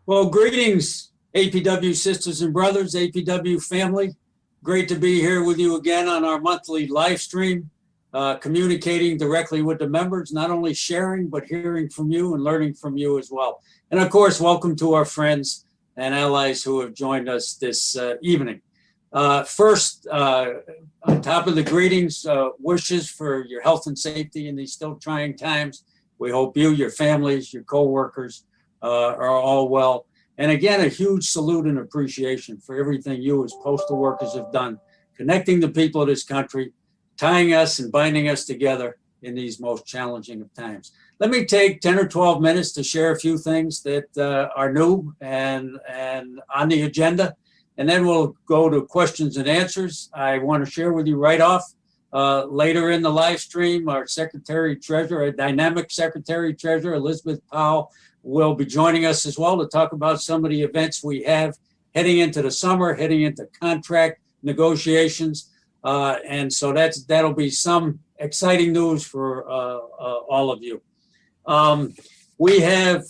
Well, greetings, APWU sisters and brothers, APWU family. Great to be here with you again on our monthly live stream, communicating directly with the members, not only sharing, but hearing from you and learning from you as well. And of course, welcome to our friends and allies who have joined us this evening. First, on top of the greetings, wishes for your health and safety in these still trying times. We hope you, your families, your co-workers are all well. And again, a huge salute and appreciation for everything you as postal workers have done, connecting the people of this country, tying us and binding us together in these most challenging of times. Let me take 10 or 12 minutes to share a few things that are new and on the agenda, and then we'll go to questions and answers. I want to share with you right off later in the live stream, our Secretary Treasurer, a dynamic Secretary Treasurer, Elizabeth Powell, will be joining us as well to talk about some of the events we have heading into the summer, heading into contract negotiations. And so that'll be some exciting news for all of you. We have,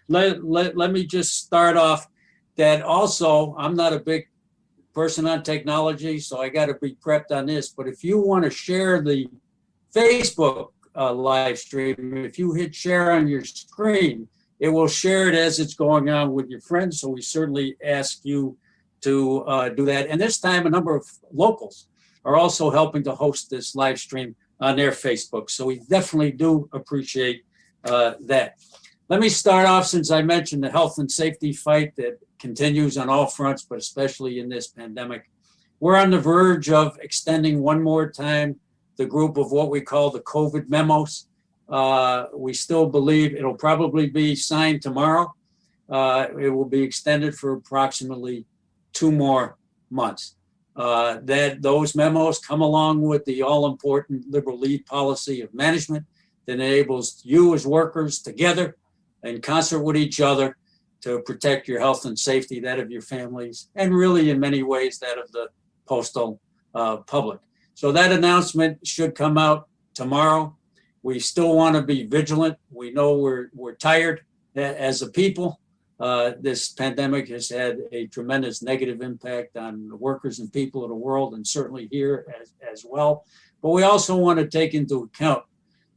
let me just start off that also, I'm not a big person on technology, so I got to be prepped on this. But if you want to share the Facebook live stream, if you hit share on your screen, it will share it as it's going on with your friends. So we certainly ask you to do that. And this time, a number of locals are also helping to host this live stream on their Facebook. So we definitely do appreciate that. Let me start off, since I mentioned the health and safety fight that continues on all fronts, but especially in this pandemic. We're on the verge of extending one more time the group of what we call the COVID memos. We still believe it'll probably be signed tomorrow. It will be extended for approximately 2 more months. Those memos come along with the all-important liberal leave policy of management that enables you as workers together in concert with each other to protect your health and safety, that of your families, and really in many ways that of the postal public. So that announcement should come out tomorrow. We still want to be vigilant. We know we're tired as a people. This pandemic has had a tremendous negative impact on the workers and people of the world, and certainly here as well. But we also want to take into account,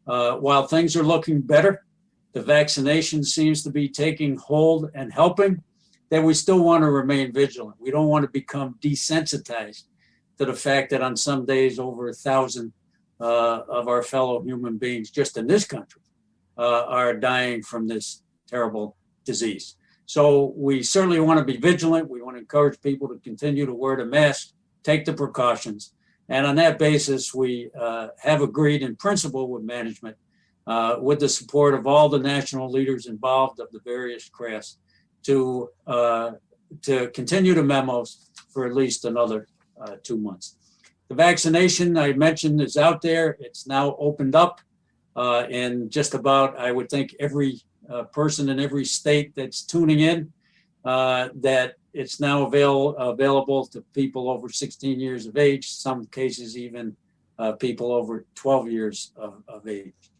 while things are looking better, the vaccination seems to be taking hold and helping, that we still want to remain vigilant. We don't want to become desensitized to the fact that on some days over 1,000 of our fellow human beings just in this country are dying from this terrible disease. So we certainly want to be vigilant. We want to encourage people to continue to wear the mask, take the precautions. And on that basis, we have agreed in principle with management, with the support of all the national leaders involved of the various crafts, to continue the memos for at least another 2 months. The vaccination I mentioned is out there. It's now opened up in just about, I would think, every person in every state that's tuning in, that it's now available to people over 16 years of age, some cases even people over 12 years of age.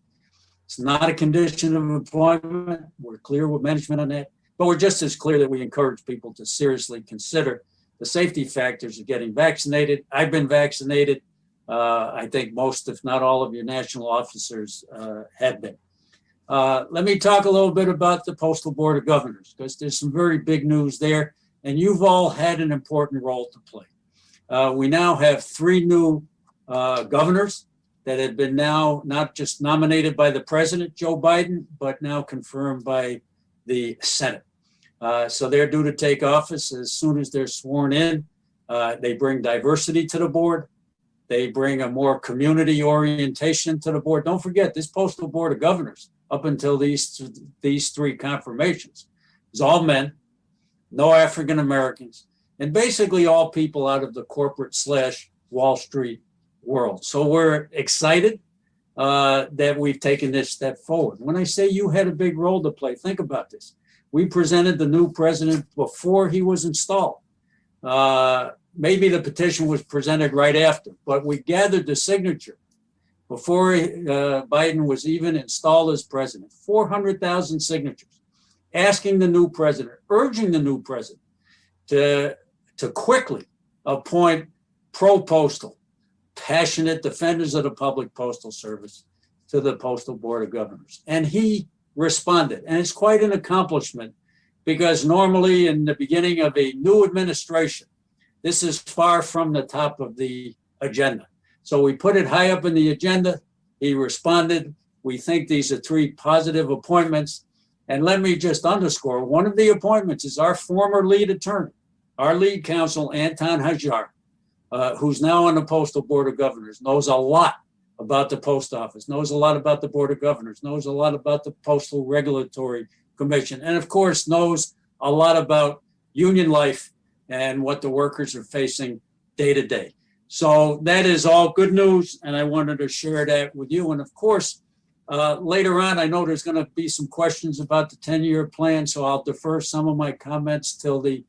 It's not a condition of employment. We're clear with management on that, but we're just as clear that we encourage people to seriously consider the safety factors of getting vaccinated. I've been vaccinated. I think most, if not all, of your national officers have been. Let me talk a little bit about the Postal Board of Governors, because there's some very big news there, and you've all had an important role to play. We now have 3 new governors that have been now not just nominated by the President, Joe Biden, but now confirmed by the Senate. So they're due to take office as soon as they're sworn in. They bring diversity to the board. They bring a more community orientation to the board. Don't forget, this Postal Board of Governors, up until these 3 confirmations, is all men, no African Americans, and basically all people out of the corporate / Wall Street world. So we're excited that we've taken this step forward. When I say you had a big role to play, think about this. We presented the new president before he was installed. Maybe the petition was presented right after, but we gathered the signature before Biden was even installed as president, 400,000 signatures. asking the new president, urging the new president to quickly appoint pro-postal, passionate defenders of the public postal service to the Postal Board of Governors. And he responded. And it's quite an accomplishment because normally in the beginning of a new administration, this is far from the top of the agenda. So we put it high up in the agenda. He responded. We think these are 3 positive appointments. And let me just underscore, one of the appointments is our former lead attorney, our lead counsel, Anton Hajar, who's now on the Postal Board of Governors, knows a lot about the post office, knows a lot about the Board of Governors, knows a lot about the Postal Regulatory Commission, and of course knows a lot about union life and what the workers are facing day to day. So that is all good news, and I wanted to share that with you. And of course, later on, I know there's going to be some questions about the 10-year plan, so I'll defer some of my comments till the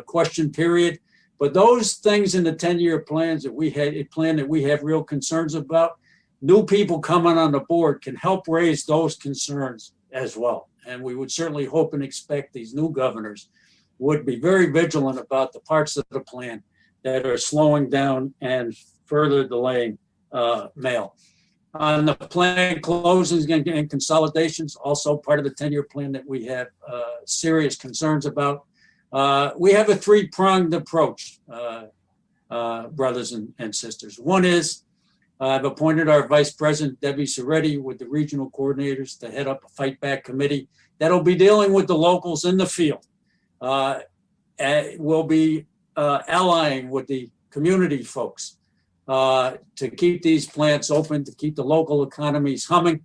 question period. But those things in the 10-year plans that we had, a plan that we have real concerns about, new people coming on the board can help raise those concerns as well. And we would certainly hope and expect these new governors would be very vigilant about the parts of the plan that are slowing down and further delaying mail. On the plan closings and consolidations, also part of the 10-year plan that we have serious concerns about. We have a 3-pronged approach, brothers and sisters. One is I've appointed our Vice President, Debbie Soretti, with the regional coordinators to head up a fight back committee that'll be dealing with the locals in the field. We'll be allying with the community folks to keep these plants open, to keep the local economies humming.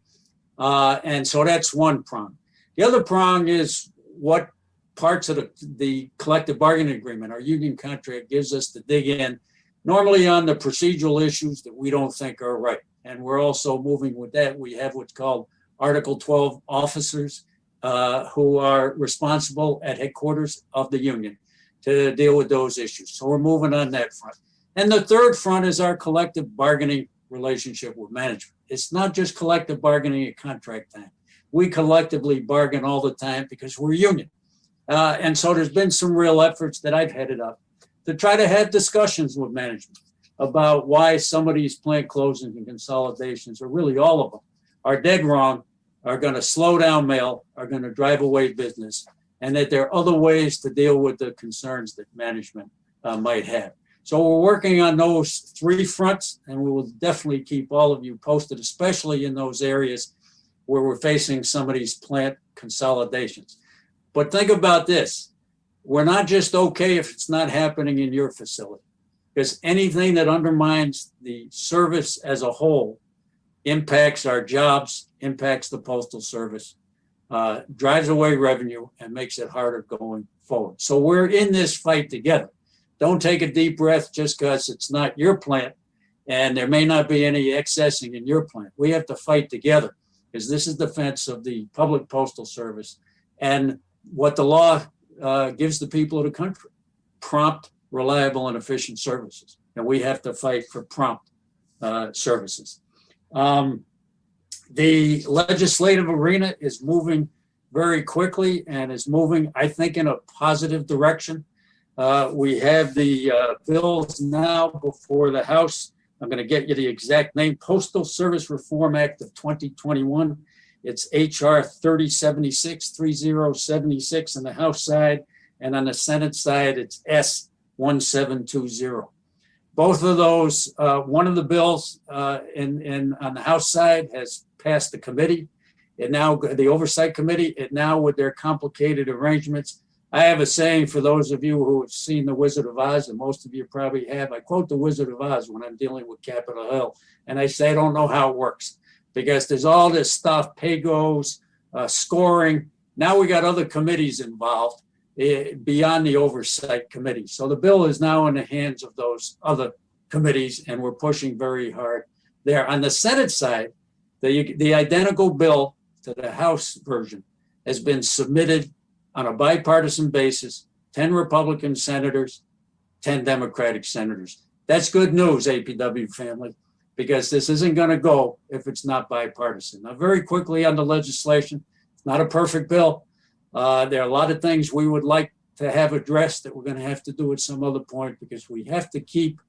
And so that's one prong. The other prong is what parts of the collective bargaining agreement, our union contract, gives us to dig in, normally on the procedural issues that we don't think are right. And we're also moving with that. We have what's called Article 12 officers who are responsible at headquarters of the union to deal with those issues. So we're moving on that front. And the third front is our collective bargaining relationship with management. It's not just collective bargaining at contract time. We collectively bargain all the time because we're union. And so there's been some real efforts that I've headed up to try to have discussions with management about why some of these plant closings and consolidations, or really all of them, are dead wrong, are going to slow down mail, are going to drive away business, and that there are other ways to deal with the concerns that management might have. So we're working on those 3 fronts, and we will definitely keep all of you posted, especially in those areas where we're facing some of these plant consolidations. But think about this. We're not just okay if it's not happening in your facility, because anything that undermines the service as a whole impacts our jobs, impacts the Postal Service, drives away revenue, and makes it harder going forward. So we're in this fight together. Don't take a deep breath just because it's not your plant and there may not be any accessing in your plant. We have to fight together because this is defense of the public postal service and what the law gives the people of the country: prompt, reliable, and efficient services. And we have to fight for prompt services. The legislative arena is moving very quickly and is moving, I think, in a positive direction. We have the bills now before the House. I'm going to get you the exact name: Postal Service Reform Act of 2021. It's HR 3076 on the House side, and on the Senate side, it's S 1720. Both of those, one of the bills on the House side has passed the committee. It now, the Oversight Committee, it now with their complicated arrangements. I have a saying for those of you who have seen The Wizard of Oz, and most of you probably have. I quote The Wizard of Oz when I'm dealing with Capitol Hill, and I say I don't know how it works because there's all this stuff, pay-goes, scoring. Now we got other committees involved beyond the Oversight Committee. So the bill is now in the hands of those other committees, and we're pushing very hard there. On the Senate side, the identical bill to the House version has been submitted on a bipartisan basis, 10 Republican senators, 10 Democratic senators. That's good news, APW family, because this isn't going to go if it's not bipartisan. Now, very quickly on the legislation, it's not a perfect bill. There are a lot of things we would like to have addressed that we're going to have to do at some other point, because we have to keep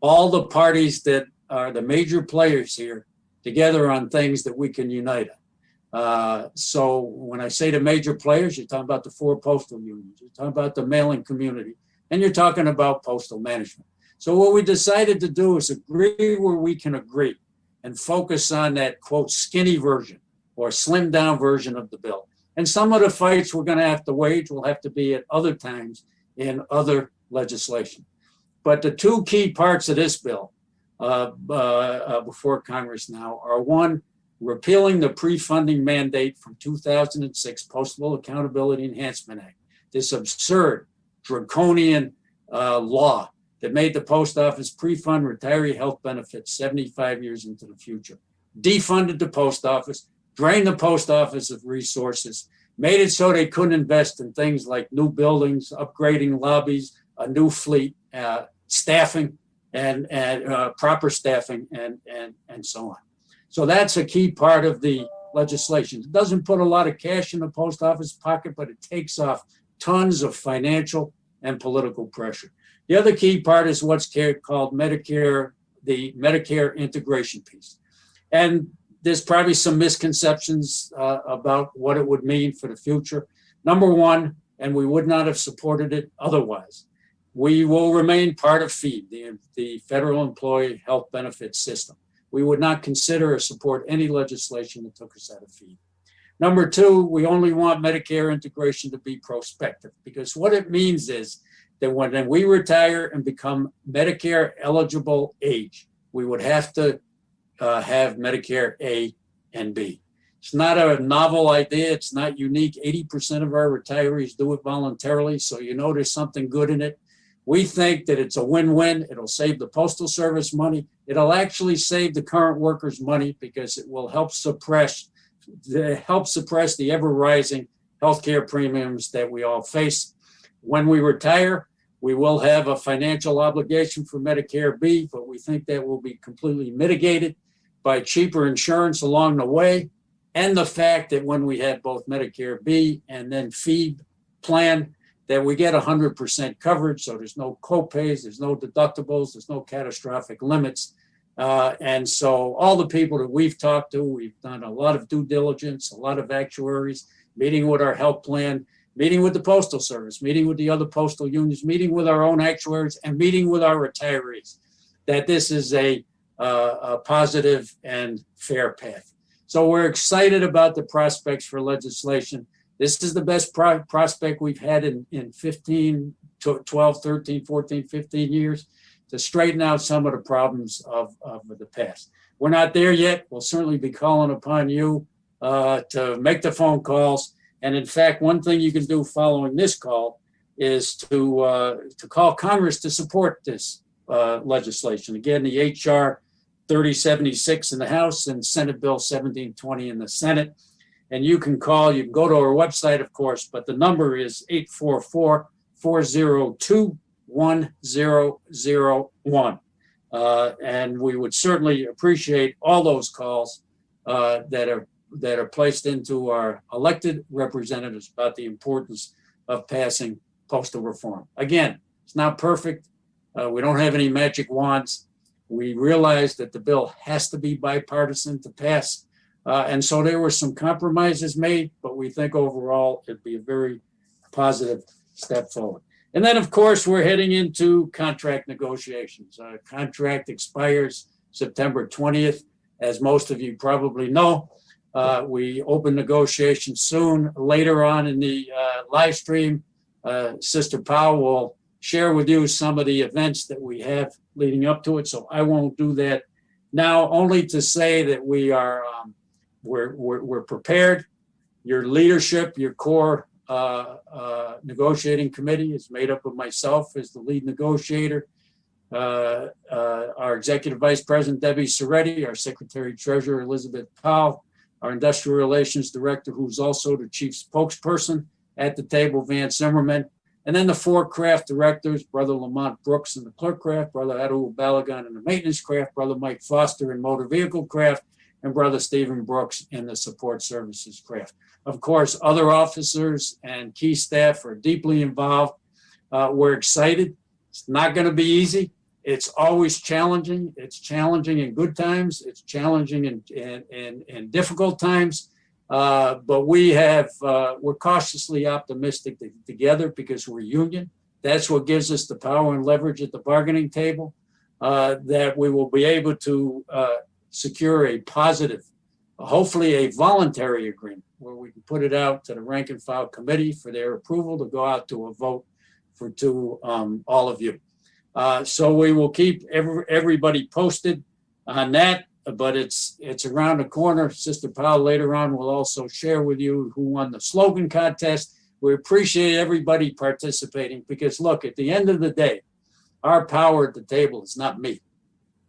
all the parties that are the major players here together on things that we can unite on. So when I say the major players, you're talking about the 4 postal unions, you're talking about the mailing community, and you're talking about postal management. So what we decided to do is agree where we can agree and focus on that, quote, skinny version or slimmed down version of the bill. And some of the fights we're going to have to wage will have to be at other times in other legislation. But the 2 key parts of this bill before Congress now are: 1, repealing the prefunding mandate from 2006 Postal Accountability Enhancement Act, this absurd, draconian law that made the post office pre-fund retiree health benefits 75 years into the future, defunded the post office, drained the post office of resources, made it so they couldn't invest in things like new buildings, upgrading lobbies, a new fleet, staffing, and proper staffing, and so on. So that's a key part of the legislation. It doesn't put a lot of cash in the post office pocket, but it takes off tons of financial and political pressure. The other key part is what's called Medicare, the Medicare Integration piece. And there's probably some misconceptions about what it would mean for the future. Number 1, and we would not have supported it otherwise, we will remain part of FED, the Federal Employee Health Benefits System. We would not consider or support any legislation that took us out of FED. Number 2, we only want Medicare integration to be prospective, because what it means is that when we retire and become Medicare eligible age, we would have to have Medicare A and B. It's not a novel idea. It's not unique. 80% of our retirees do it voluntarily, so you know there's something good in it. We think that it's a win-win. It'll save the Postal Service money. It'll actually save the current workers money, because it will help suppress the ever-rising healthcare premiums that we all face. When we retire, we will have a financial obligation for Medicare B, but we think that will be completely mitigated by cheaper insurance along the way, and the fact that when we have both Medicare B and then FED plan, that we get 100% coverage, so there's no copays, there's no deductibles, there's no catastrophic limits. And so all the people that we've talked to, we've done a lot of due diligence, a lot of actuaries, meeting with our health plan, meeting with the Postal Service, meeting with the other postal unions, meeting with our own actuaries, and meeting with our retirees, that this is a positive and fair path. So we're excited about the prospects for legislation. This is the best prospect we've had in 15, 12, 13, 14, 15 years to straighten out some of the problems of the past. We're not there yet. We'll certainly be calling upon you to make the phone calls. And in fact, one thing you can do following this call is to call Congress to support this legislation. Again, the HR 3076 in the House and Senate Bill 1720 in the Senate. And you can call, you can go to our website, of course, but the number is 844-402-1001. And we would certainly appreciate all those calls that are placed into our elected representatives about the importance of passing postal reform. Again, it's not perfect. We don't have any magic wands. We realize that the bill has to be bipartisan to pass. And so there were some compromises made, but we think overall it'd be a very positive step forward. And then, of course, we're heading into contract negotiations. Our contract expires September 20th. As most of you probably know, we open negotiations soon. Later on in the live stream, Sister Powell will share with you some of the events that we have leading up to it. So I won't do that now, only to say that we are we're prepared. Your leadership, your core negotiating committee is made up of myself as the lead negotiator, our executive vice president, Debbie Soretti, our secretary treasurer, Elizabeth Powell, our industrial relations director, who's also the chief spokesperson at the table, Van Zimmerman, and then the 4 craft directors, Brother Lamont Brooks in the clerk craft, Brother Adu Balagan in the maintenance craft, Brother Mike Foster in motor vehicle craft, and Brother Stephen Brooks in the support services craft. Of course, other officers and key staff are deeply involved. We're excited. It's not going to be easy. It's always challenging. It's challenging in good times. It's challenging in difficult times. But we're cautiously optimistic together because we're union. That's what gives us the power and leverage at the bargaining table, that we will be able to secure a positive, hopefully a voluntary agreement where we can put it out to the rank and file committee for their approval to go out to a vote to all of you. So we will keep everybody posted on that, but it's around the corner. Sister Powell later on will also share with you who won the slogan contest. We appreciate everybody participating because look, at the end of the day, our power at the table is not me.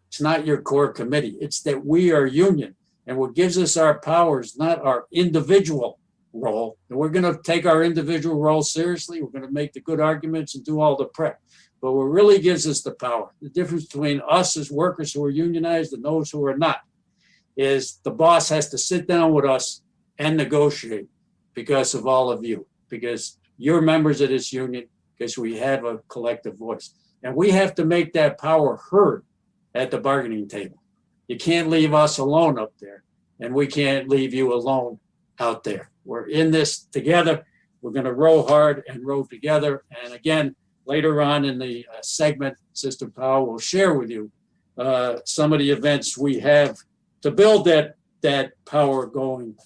It's not your core committee. It's that we are union, and what gives us our power is not our individual role. And we're going to take our individual role seriously. We're going to make the good arguments and do all the prep. But what really gives us the power, the difference between us as workers who are unionized and those who are not, is the boss has to sit down with us and negotiate because of all of you, because you're members of this union, because we have a collective voice. And we have to make that power heard at the bargaining table. You can't leave us alone up there, and we can't leave you alone out there. We're in this together. We're going to row hard and row together. And again, later on in the segment, Sister Powell will share with you some of the events we have to build that power going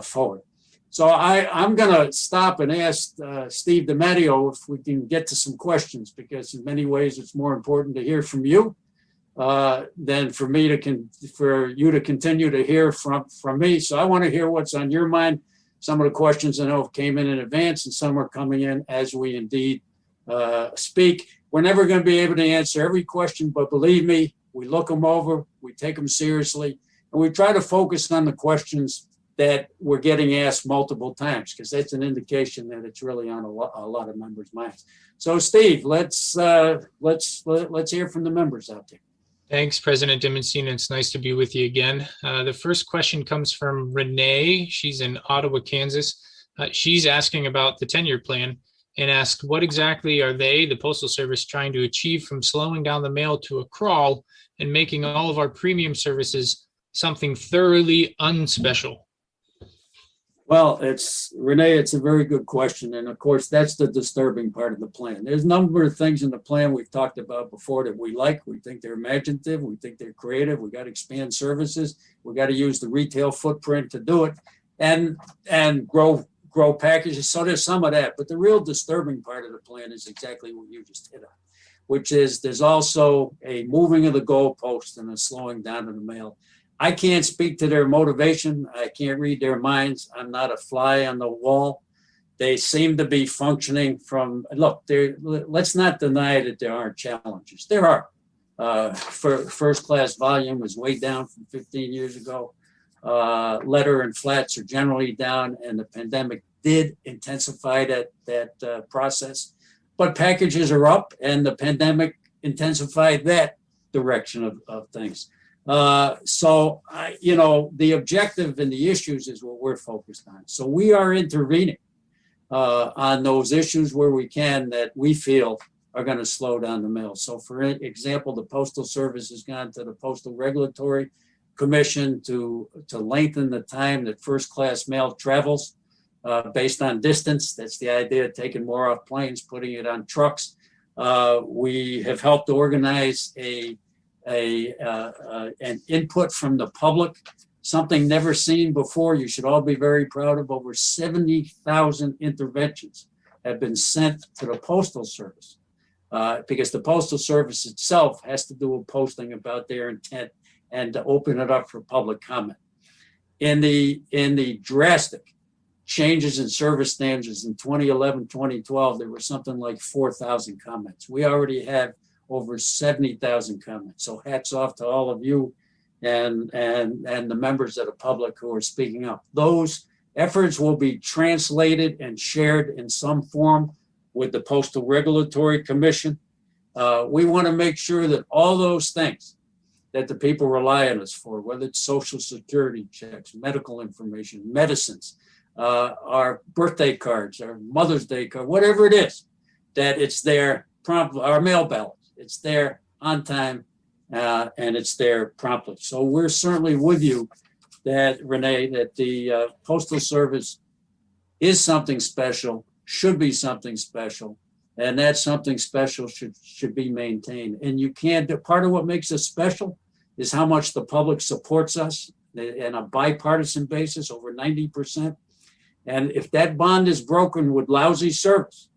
forward. So I'm going to stop and ask Steve DiMatteo if we can get to some questions, because in many ways it's more important to hear from you than for you to continue to hear from me. So I want to hear what's on your mind. Some of the questions I know came in advance, and some are coming in as we indeed speak. We're never going to be able to answer every question, but believe me, we look them over, we take them seriously, and we try to focus on the questions that we're getting asked multiple times, because that's an indication that it's really on a lot of members' minds. So, Steve, let's hear from the members out there. Thanks, President Dimondstein. It's nice to be with you again. The first question comes from Renee. She's in Ottawa, Kansas. She's asking about the 10-year plan and asked, what exactly are they, the Postal Service, trying to achieve from slowing down the mail to a crawl and making all of our premium services something thoroughly unspecial? Well, Renee, it's a very good question. And of course, that's the disturbing part of the plan. There's a number of things in the plan we've talked about before that we like. We think they're imaginative. We think they're creative. We got to expand services. We got to use the retail footprint to do it and grow packages. So there's some of that. But the real disturbing part of the plan is exactly what you just hit on, which is there's also a moving of the goalpost and a slowing down of the mail. I can't speak to their motivation. I can't read their minds. I'm not a fly on the wall. They seem to be functioning from, look, let's not deny that there aren't challenges. There are. First class volume is way down from 15 years ago. Letter and flats are generally down, and the pandemic did intensify that process. But packages are up, and the pandemic intensified that direction of things. So the objective and the issues is what we're focused on. So we are intervening on those issues where we can that we feel are going to slow down the mail. So for example, the Postal Service has gone to the Postal Regulatory Commission to lengthen the time that first class mail travels based on distance. That's the idea, taking more off planes, putting it on trucks. We have helped organize an input from the public, something never seen before. You should all be very proud of. Over 70,000 interventions have been sent to the Postal Service because the Postal Service itself has to do a posting about their intent and to open it up for public comment. In the drastic changes in service standards in 2011, 2012, there were something like 4,000 comments. We already have over 70,000 comments. So hats off to all of you and the members of the public who are speaking up. Those efforts will be translated and shared in some form with the Postal Regulatory Commission. We want to make sure that all those things that the people rely on us for, whether it's social security checks, medical information, medicines, our birthday cards, our Mother's Day card, whatever it is, that it's there promptly, our mail ballots, it's there on time, and it's there promptly. So we're certainly with you that, Renee, that the Postal Service is something special, should be something special, and that something special should be maintained. And you can't, part of what makes us special is how much the public supports us on a bipartisan basis, over 90%. And if that bond is broken with lousy service,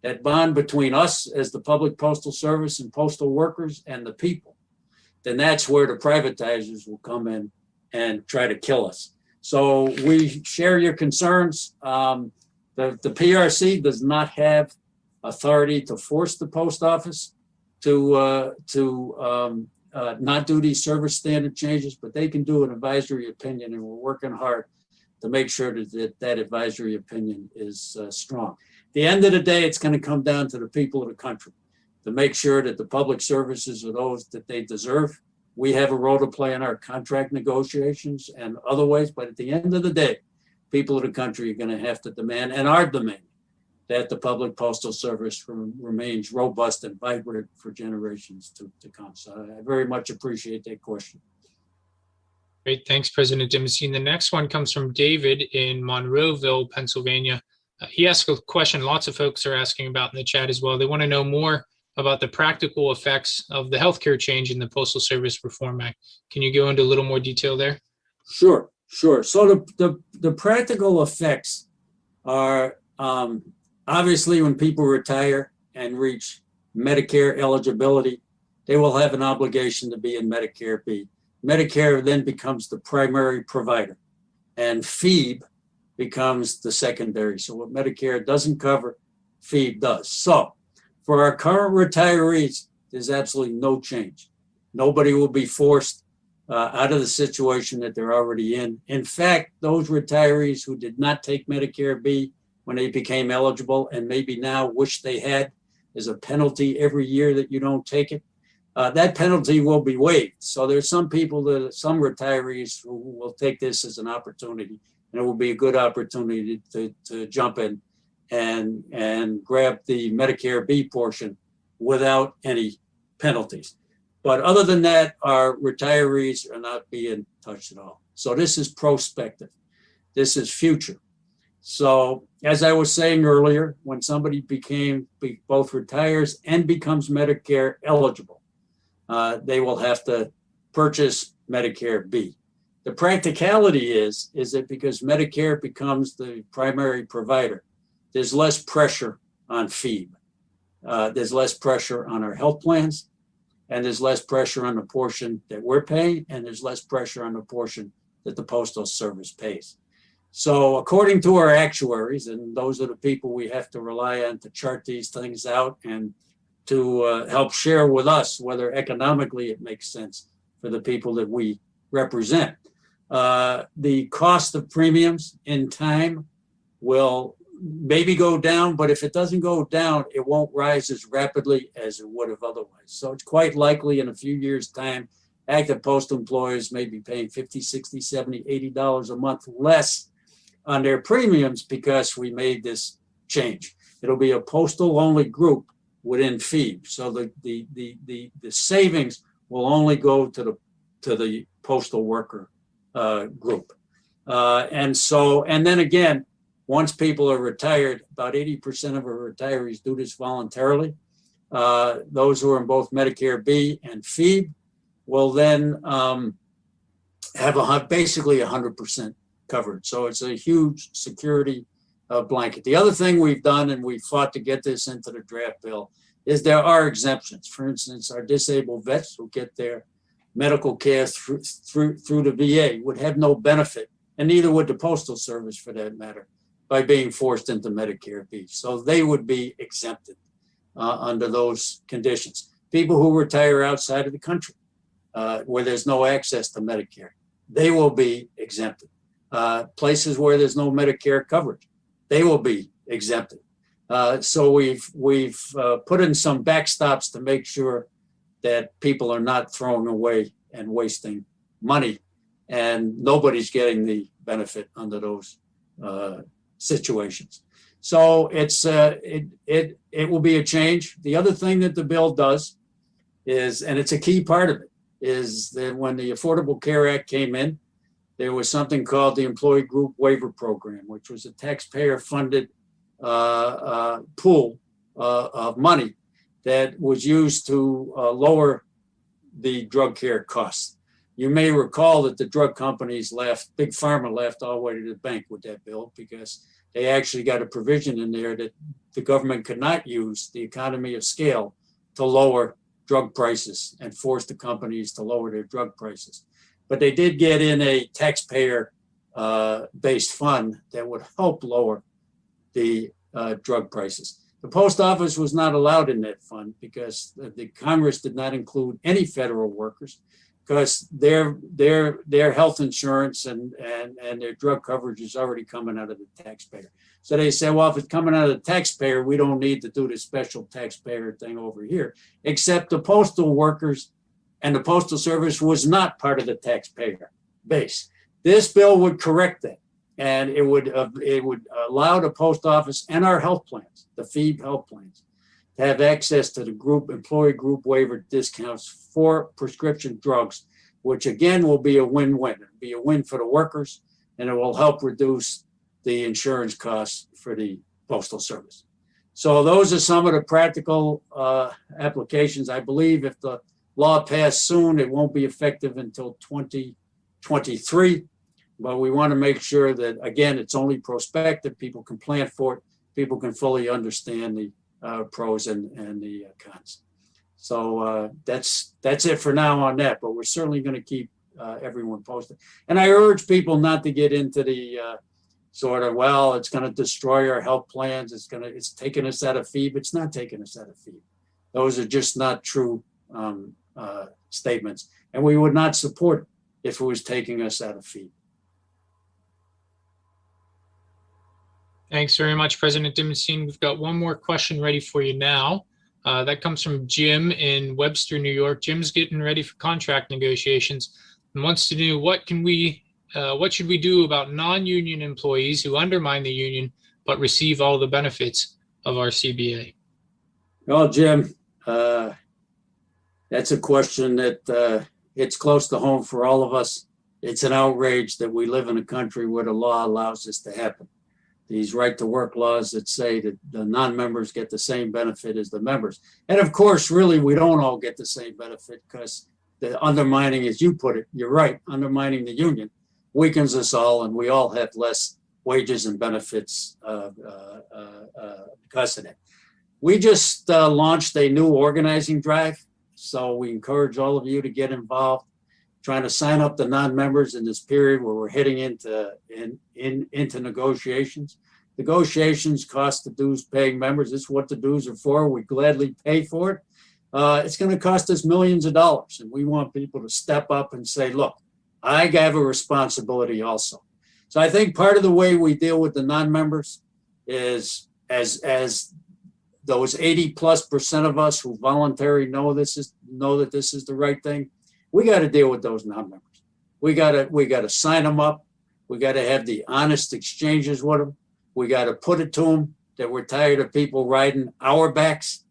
that bond between us as the public postal service and postal workers and the people, then that's where the privatizers will come in and try to kill us. So we share your concerns. The PRC does not have authority to force the post office to not do these service standard changes, but they can do an advisory opinion, and we're working hard to make sure that advisory opinion is strong. At the end of the day, it's going to come down to the people of the country to make sure that the public services are those that they deserve. We have a role to play in our contract negotiations and other ways, but at the end of the day, people of the country are going to have to demand, and are demanding, that the public postal service remains robust and vibrant for generations to come. So I very much appreciate that question. Great, thanks, President Dimondstein. The next one comes from David in Monroeville, Pennsylvania. He asked a question lots of folks are asking about in the chat as well. They want to know more about the practical effects of the healthcare change in the Postal Service Reform Act. Can you go into a little more detail there? Sure. So the practical effects are obviously when people retire and reach Medicare eligibility, they will have an obligation to be in Medicare B. Medicare then becomes the primary provider, and FEB becomes the secondary. So what Medicare doesn't cover, FEB does. So for our current retirees, there's absolutely no change. Nobody will be forced out of the situation that they're already in. In fact, those retirees who did not take Medicare B when they became eligible and maybe now wish they had, as a penalty every year that you don't take it, that penalty will be waived. So there's some people, some retirees who will take this as an opportunity, and it will be a good opportunity to jump in and grab the Medicare B portion without any penalties. But other than that, our retirees are not being touched at all. So this is prospective. This is future. So as I was saying earlier, when somebody both retires and becomes Medicare eligible, they will have to purchase Medicare B. The practicality is that because Medicare becomes the primary provider, there's less pressure on FEB. There's less pressure on our health plans, and there's less pressure on the portion that we're paying, and there's less pressure on the portion that the Postal Service pays. So according to our actuaries, and those are the people we have to rely on to chart these things out and to help share with us whether economically it makes sense for the people that we represent. The cost of premiums in time will maybe go down, but if it doesn't go down, it won't rise as rapidly as it would have otherwise. So it's quite likely in a few years' time, active postal employers may be paying $50, $60, $70, $80 a month less on their premiums because we made this change. It'll be a postal-only group within FEB. So the savings will only go to the postal worker group. And then again, once people are retired, about 80% of our retirees do this voluntarily. Those who are in both Medicare B and FEB will then have basically 100% covered. So it's a huge security blanket. The other thing we've done, and we fought to get this into the draft bill, is there are exemptions. For instance, our disabled vets who get their medical care through the VA would have no benefit, and neither would the Postal Service for that matter, by being forced into Medicare B. So they would be exempted under those conditions. People who retire outside of the country where there's no access to Medicare, they will be exempted. Places where there's no Medicare coverage, they will be exempted. So we've put in some backstops to make sure that people are not throwing away and wasting money, and nobody's getting the benefit under those situations. So it will be a change. The other thing that the bill does is, and it's a key part of it, is that when the Affordable Care Act came in, there was something called the Employee Group Waiver Program, which was a taxpayer-funded pool of money that was used to lower the drug care costs. You may recall that the drug companies left, Big Pharma left all the way to the bank with that bill, because they actually got a provision in there that the government could not use the economy of scale to lower drug prices and force the companies to lower their drug prices. But they did get in a taxpayer based fund that would help lower the drug prices. The post office was not allowed in that fund because the Congress did not include any federal workers, because their health insurance and their drug coverage is already coming out of the taxpayer. So they said, well, if it's coming out of the taxpayer, we don't need to do the special taxpayer thing over here, except the postal workers and the Postal Service was not part of the taxpayer base. This bill would correct that, and it would allow the post office and our health plans, the FEL health plans, to have access to the employee group waiver discounts for prescription drugs, which again will be a win-win. It'll be a win for the workers, and it will help reduce the insurance costs for the Postal Service. So those are some of the practical applications. I believe if the law passed soon, it won't be effective until 2023. But we want to make sure that, again, it's only prospective. People can plan for it. People can fully understand the pros and the cons. So that's it for now on that. But we're certainly going to keep everyone posted. And I urge people not to get into the sort of, well, it's going to destroy our health plans. It's taking us out of FEB. It's not taking us out of FEB. Those are just not true statements. And we would not support it if it was taking us out of FEB. Thanks very much, President Dimondstein. We've got one more question ready for you now. That comes from Jim in Webster, New York. Jim's getting ready for contract negotiations and wants to know what should we do about non-union employees who undermine the union but receive all the benefits of our CBA? Well, Jim, that's a question that it's close to home for all of us. It's an outrage that we live in a country where the law allows this to happen. These right-to-work laws that say that the non-members get the same benefit as the members. And of course, really, we don't all get the same benefit, because the undermining, as you put it, you're right, undermining the union weakens us all, and we all have less wages and benefits because of that. We just launched a new organizing drive, so we encourage all of you to get involved, trying to sign up the non-members in this period where we're heading into negotiations. Negotiations cost the dues-paying members. This is what the dues are for. We gladly pay for it. It's going to cost us millions of dollars, and we want people to step up and say, look, I have a responsibility also. So I think part of the way we deal with the non-members is, as those 80+% of us who voluntarily know that this is the right thing, we got to deal with those non-members. We got to sign them up. We got to have the honest exchanges with them. We got to put it to them that we're tired of people riding our backs.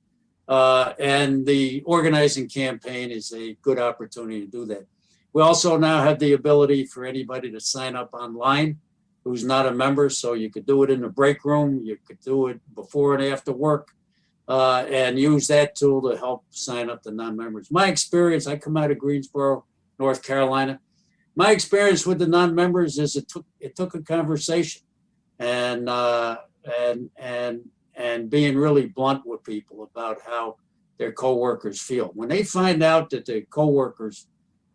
And the organizing campaign is a good opportunity to do that. We also now have the ability for anybody to sign up online who's not a member. So you could do it in the break room. You could do it before and after work. And use that tool to help sign up the non-members. My experience, I come out of Greensboro, North Carolina. My experience with the non-members is it took a conversation and being really blunt with people about how their coworkers feel. When they find out that their coworkers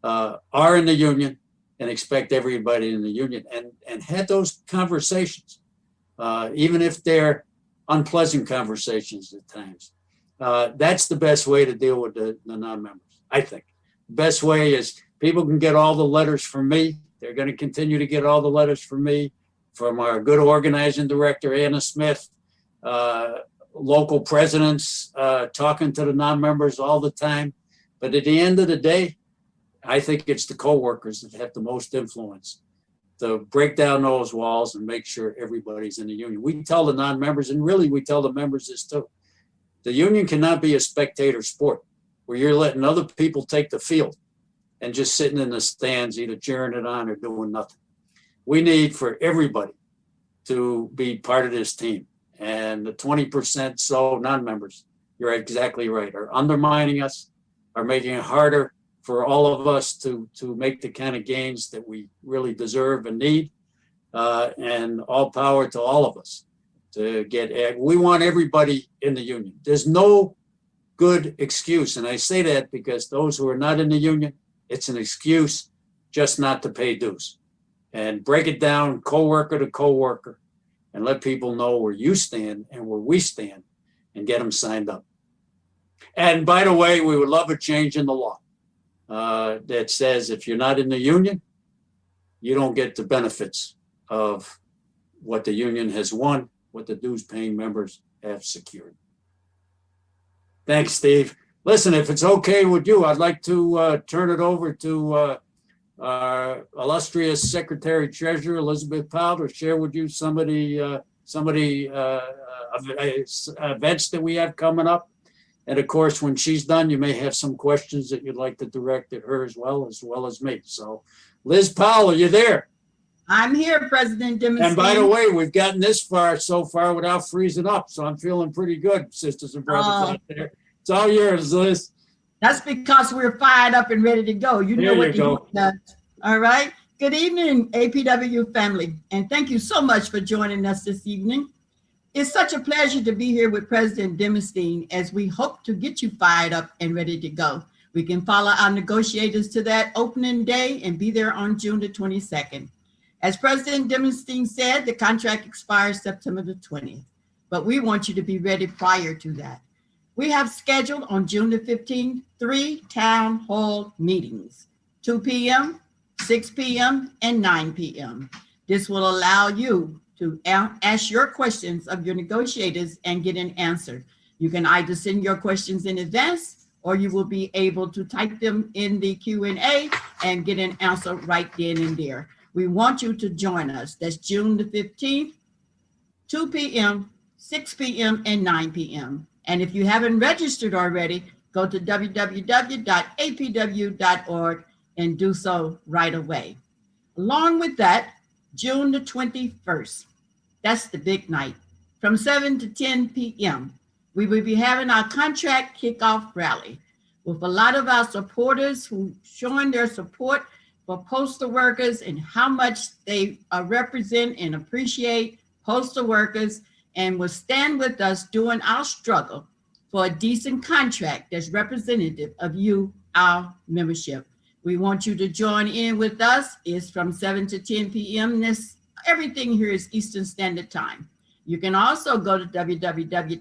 are in the union and expect everybody in the union, and had those conversations, even if they're unpleasant conversations at times. That's the best way to deal with the non-members, I think. The best way is people can get all the letters from me. They're going to continue to get all the letters from me, from our good organizing director, Anna Smith, local presidents talking to the non-members all the time. But at the end of the day, I think it's the co-workers that have the most influence to break down those walls and make sure everybody's in the union. We tell the non-members, and really we tell the members this too. The union cannot be a spectator sport where you're letting other people take the field and just sitting in the stands, either cheering it on or doing nothing. We need for everybody to be part of this team. And the 20% so non-members, you're exactly right, are undermining us, are making it harder for all of us to make the kind of gains that we really deserve and need. And all power to all of us to get, we want everybody in the union. There's no good excuse. And I say that because those who are not in the union, it's an excuse just not to pay dues. And break it down coworker to coworker and let people know where you stand and where we stand and get them signed up. And by the way, we would love a change in the law that says if you're not in the union, you don't get the benefits of what the union has won, what the dues paying members have secured. Thanks, Steve. Listen, if it's okay with you, I'd like to turn it over to our illustrious Secretary Treasurer, Elizabeth Powell, to share with you some of the events that we have coming up. And of course, when she's done, you may have some questions that you'd like to direct at her as well as me. So Liz Powell, are you there? I'm here, President Dimondstein. And by the way, we've gotten this far so far without freezing up. So I'm feeling pretty good, sisters and brothers out there. It's all yours, Liz. That's because we're fired up and ready to go. You know what the union does. All right. Good evening, APWU family. And thank you so much for joining us this evening. It's such a pleasure to be here with President Dimondstein as we hope to get you fired up and ready to go. We can follow our negotiators to that opening day and be there on June the 22nd. As President Dimondstein said, the contract expires September the 20th, but we want you to be ready prior to that. We have scheduled on June the 15th, 3 town hall meetings, 2 p.m., 6 p.m., and 9 p.m. This will allow you to ask your questions of your negotiators and get an answer. You can either send your questions in advance or you will be able to type them in the Q&A and get an answer right then and there. We want you to join us. That's June the 15th, 2 p.m., 6 p.m., and 9 p.m. And if you haven't registered already, go to www.apwu.org and do so right away. Along with that, June the 21st, that's the big night, from 7 to 10 p.m., we will be having our contract kickoff rally with a lot of our supporters who showing their support for postal workers and how much they represent and appreciate postal workers and will stand with us during our struggle for a decent contract that's representative of you, our membership. We want you to join in with us. It's from 7 to 10 p.m. Everything here is Eastern Standard Time. You can also go to www.apwu.org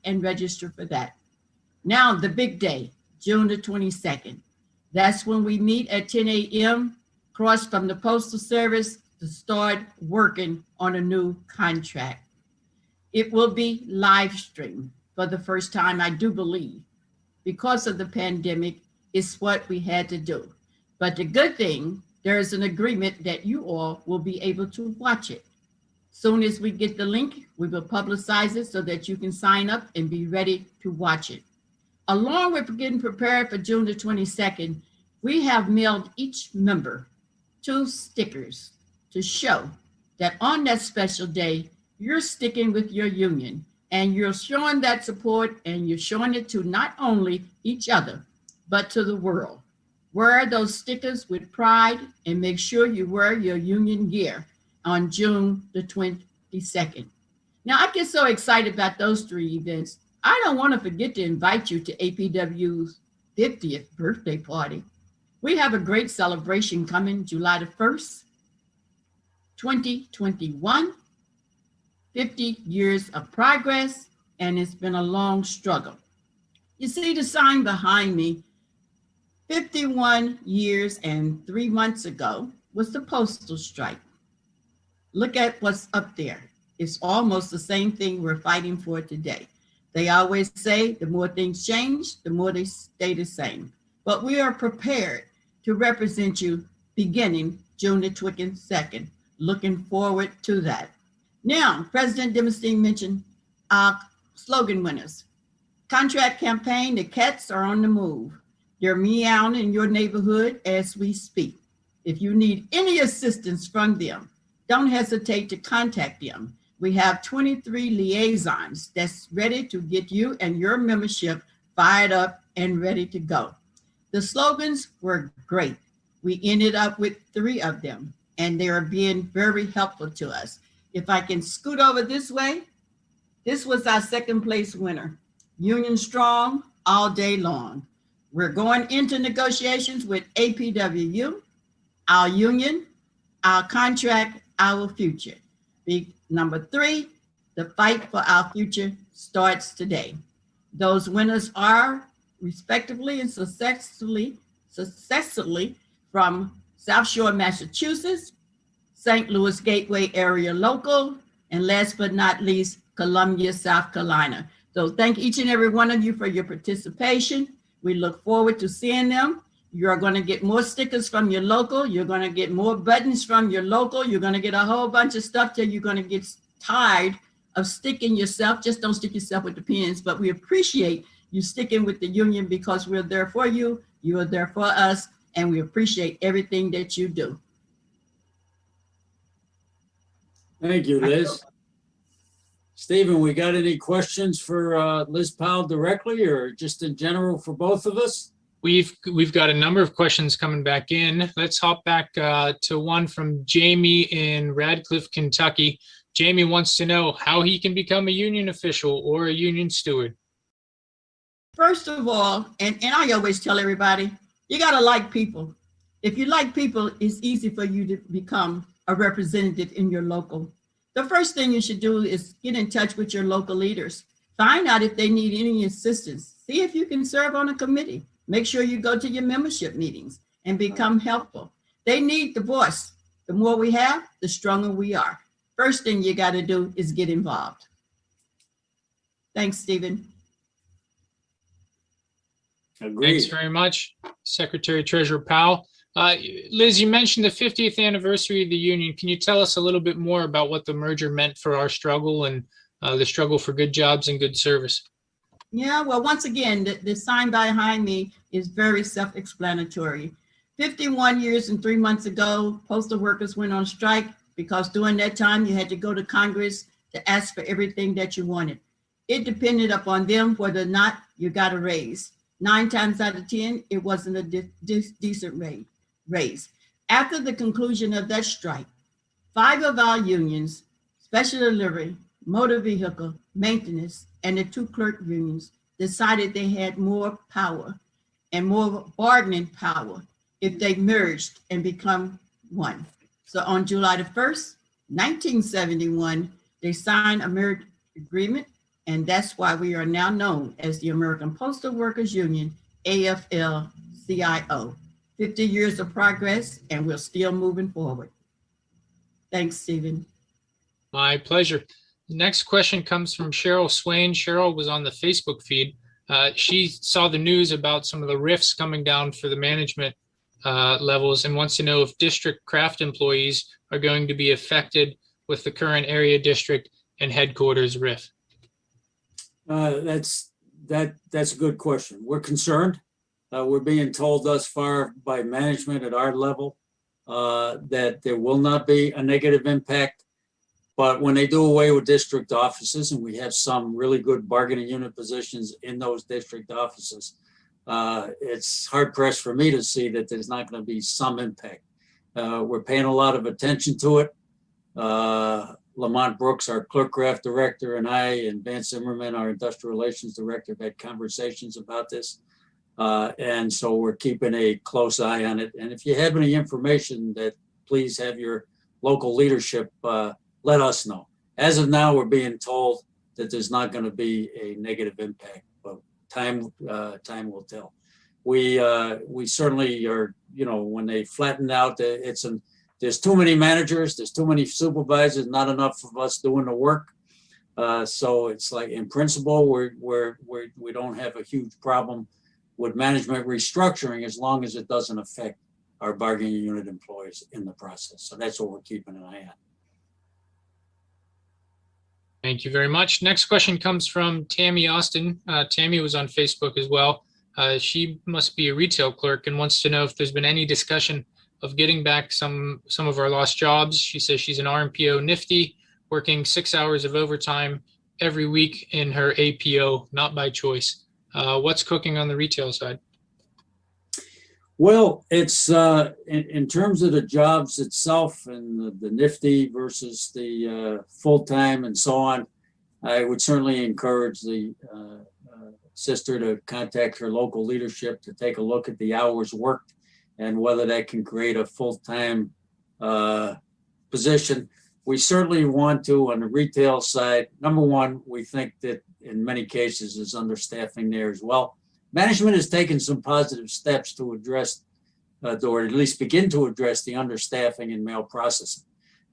and register for that. Now, the big day, June the 22nd. That's when we meet at 10 a.m. across from the Postal Service to start working on a new contract. It will be live streamed for the first time, I do believe. Because of the pandemic, it's what we had to do. But the good thing, there is an agreement that you all will be able to watch it. Soon as we get the link, we will publicize it so that you can sign up and be ready to watch it. Along with getting prepared for June the 22nd, we have mailed each member 2 stickers to show that on that special day, you're sticking with your union and you're showing that support and you're showing it to not only each other, but to the world. Wear those stickers with pride and make sure you wear your union gear on June the 22nd. Now, I get so excited about those 3 events. I don't want to forget to invite you to APW's 50th birthday party. We have a great celebration coming July the 1st, 2021, 50 years of progress, and it's been a long struggle. You see the sign behind me, 51 years and 3 months ago was the postal strike. Look at what's up there. It's almost the same thing we're fighting for today. They always say the more things change, the more they stay the same. but we are prepared to represent you beginning June the 22nd. Looking forward to that. Now, President Dimondstein mentioned our slogan winners. Contract campaign, the cats are on the move. They're meowing in your neighborhood as we speak. If you need any assistance from them, don't hesitate to contact them. We have 23 liaisons that's ready to get you and your membership fired up and ready to go. The slogans were great. We ended up with 3 of them, and they are being very helpful to us. If I can scoot over this way, this was our second place winner. Union strong all day long. We're going into negotiations with APWU, our union, our contract, our future. Number 3, the fight for our future starts today. Those winners are respectively and successfully from South Shore, Massachusetts, St. Louis Gateway Area Local, and last but not least, Columbia, South Carolina. So thank each and every one of you for your participation. We look forward to seeing them. You're going to get more stickers from your local. You're going to get more buttons from your local. You're going to get a whole bunch of stuff till you're going to get tired of sticking yourself. Just don't stick yourself with the pins, but we appreciate you sticking with the union because we're there for you. You are there for us, and we appreciate everything that you do. Thank you, Liz. Stephen, we got any questions for Liz Powell directly or just in general for both of us? We've got a number of questions coming back in. Let's hop back to one from Jamie in Radcliffe, Kentucky. Jamie wants to know how he can become a union official or a union steward. First of all, and I always tell everybody, you got to like people. If you like people, it's easy for you to become a representative in your local. The first thing you should do is get in touch with your local leaders. Find out if they need any assistance. See if you can serve on a committee. Make sure you go to your membership meetings and become helpful. They need the voice. The more we have, the stronger we are. First thing you got to do is get involved. Thanks, Stephen. Agreed. Thanks very much, Secretary Treasurer Powell. Liz, you mentioned the 50th anniversary of the union. Can you tell us a little bit more about what the merger meant for our struggle and the struggle for good jobs and good service? Yeah, well, once again, the sign behind me is very self-explanatory. 51 years and 3 months ago, postal workers went on strike because during that time you had to go to Congress to ask for everything that you wanted. It depended upon them whether or not you got a raise. 9 times out of 10, it wasn't a decent raise. After the conclusion of that strike, 5 of our unions, special delivery, motor vehicle, maintenance, and the 2 clerk unions decided they had more power and more bargaining power if they merged and become one. So on July the 1st, 1971, they signed a merger agreement, and that's why we are now known as the American Postal Workers Union, AFL-CIO. 50 years of progress, and we're still moving forward. Thanks, Stephen. My pleasure. The next question comes from Cheryl Swain. Cheryl was on the Facebook feed. She saw the news about some of the rifts coming down for the management levels and wants to know if district craft employees are going to be affected with the current area district and headquarters RIF. That's a good question. We're concerned. We're being told thus far by management at our level that there will not be a negative impact. But when they do away with district offices, and we have some really good bargaining unit positions in those district offices, it's hard pressed for me to see that there's not going to be some impact. We're paying a lot of attention to it. Lamont Brooks, our clerk craft director, and I, and Vance Zimmerman, our industrial relations director, have had conversations about this. And so we're keeping a close eye on it. And if you have any information, that please have your local leadership let us know. As of now, we're being told that there's not going to be a negative impact, but time will tell. We certainly are, when they flatten out, there's too many managers, there's too many supervisors, not enough of us doing the work. So it's like, in principle, we don't have a huge problem with management restructuring as long as it doesn't affect our bargaining unit employees in the process. So that's what we're keeping an eye on. Thank you very much. Next question comes from Tammy Austin. Tammy was on Facebook as well. She must be a retail clerk and wants to know if there's been any discussion of getting back some of our lost jobs. She says she's an RMPO Nifty, working 6 hours of overtime every week in her APO, not by choice. What's cooking on the retail side? Well, it's in terms of the jobs itself and the Nifty versus the full-time and so on, I would certainly encourage the sister to contact her local leadership to take a look at the hours worked and whether that can create a full-time position. We certainly want to, on the retail side, number one, we think that in many cases is understaffing there as well. Management has taken some positive steps to address, or at least begin to address the understaffing in mail processing.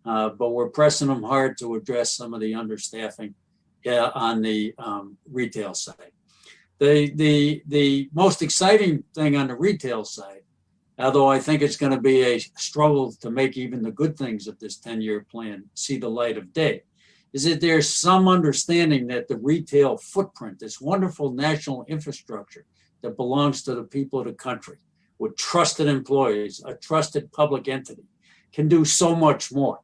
But we're pressing them hard to address some of the understaffing on the retail side. The most exciting thing on the retail side, although I think it's going to be a struggle to make even the good things of this 10-year plan see the light of day, is that there's some understanding that the retail footprint, this wonderful national infrastructure that belongs to the people of the country with trusted employees, a trusted public entity, can do so much more.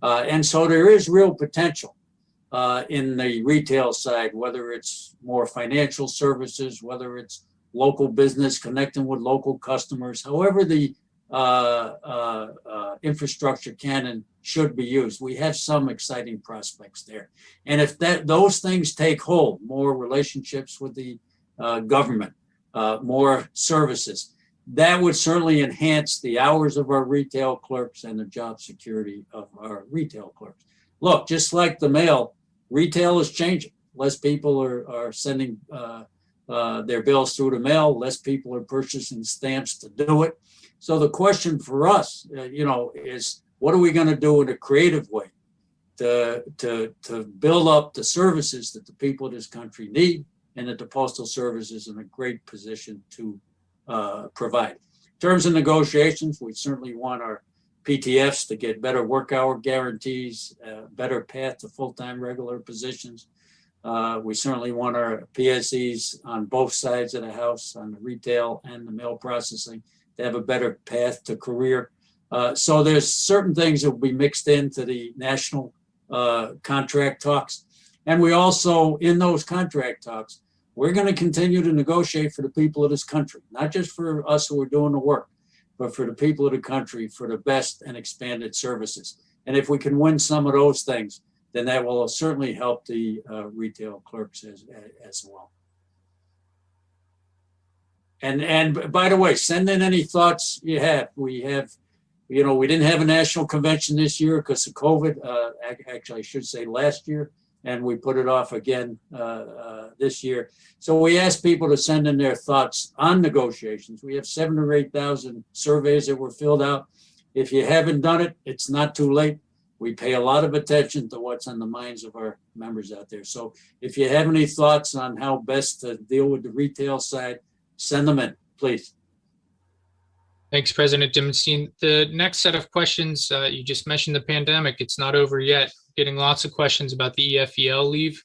And so there is real potential in the retail side, whether it's more financial services, whether it's local business connecting with local customers, however the infrastructure can and should be used. We have some exciting prospects there. And if those things take hold, more relationships with the government, more services, that would certainly enhance the hours of our retail clerks and the job security of our retail clerks. Look, just like the mail, retail is changing. Less people are sending their bills through the mail. Less people are purchasing stamps to do it. So the question for us, is what are we going to do in a creative way to build up the services that the people of this country need and that the Postal Service is in a great position to provide. In terms of negotiations, we certainly want our PTFs to get better work hour guarantees, better path to full-time regular positions. We certainly want our PSEs on both sides of the house, on the retail and the mail processing, to have a better path to career. So there's certain things that will be mixed into the national contract talks. And we also, in those contract talks, we're going to continue to negotiate for the people of this country, not just for us who are doing the work, but for the people of the country for the best and expanded services. And if we can win some of those things, then that will certainly help the retail clerks as well. And by the way, send in any thoughts you have. We didn't have a national convention this year because of COVID. Actually, I should say last year, and we put it off again this year. So we asked people to send in their thoughts on negotiations. We have 7,000 or 8,000 surveys that were filled out. If you haven't done it, it's not too late. We pay a lot of attention to what's on the minds of our members out there. So if you have any thoughts on how best to deal with the retail side, send them in, please. Thanks, President Dimondstein. The next set of questions, you just mentioned the pandemic. It's not over yet. Getting lots of questions about the FEL leave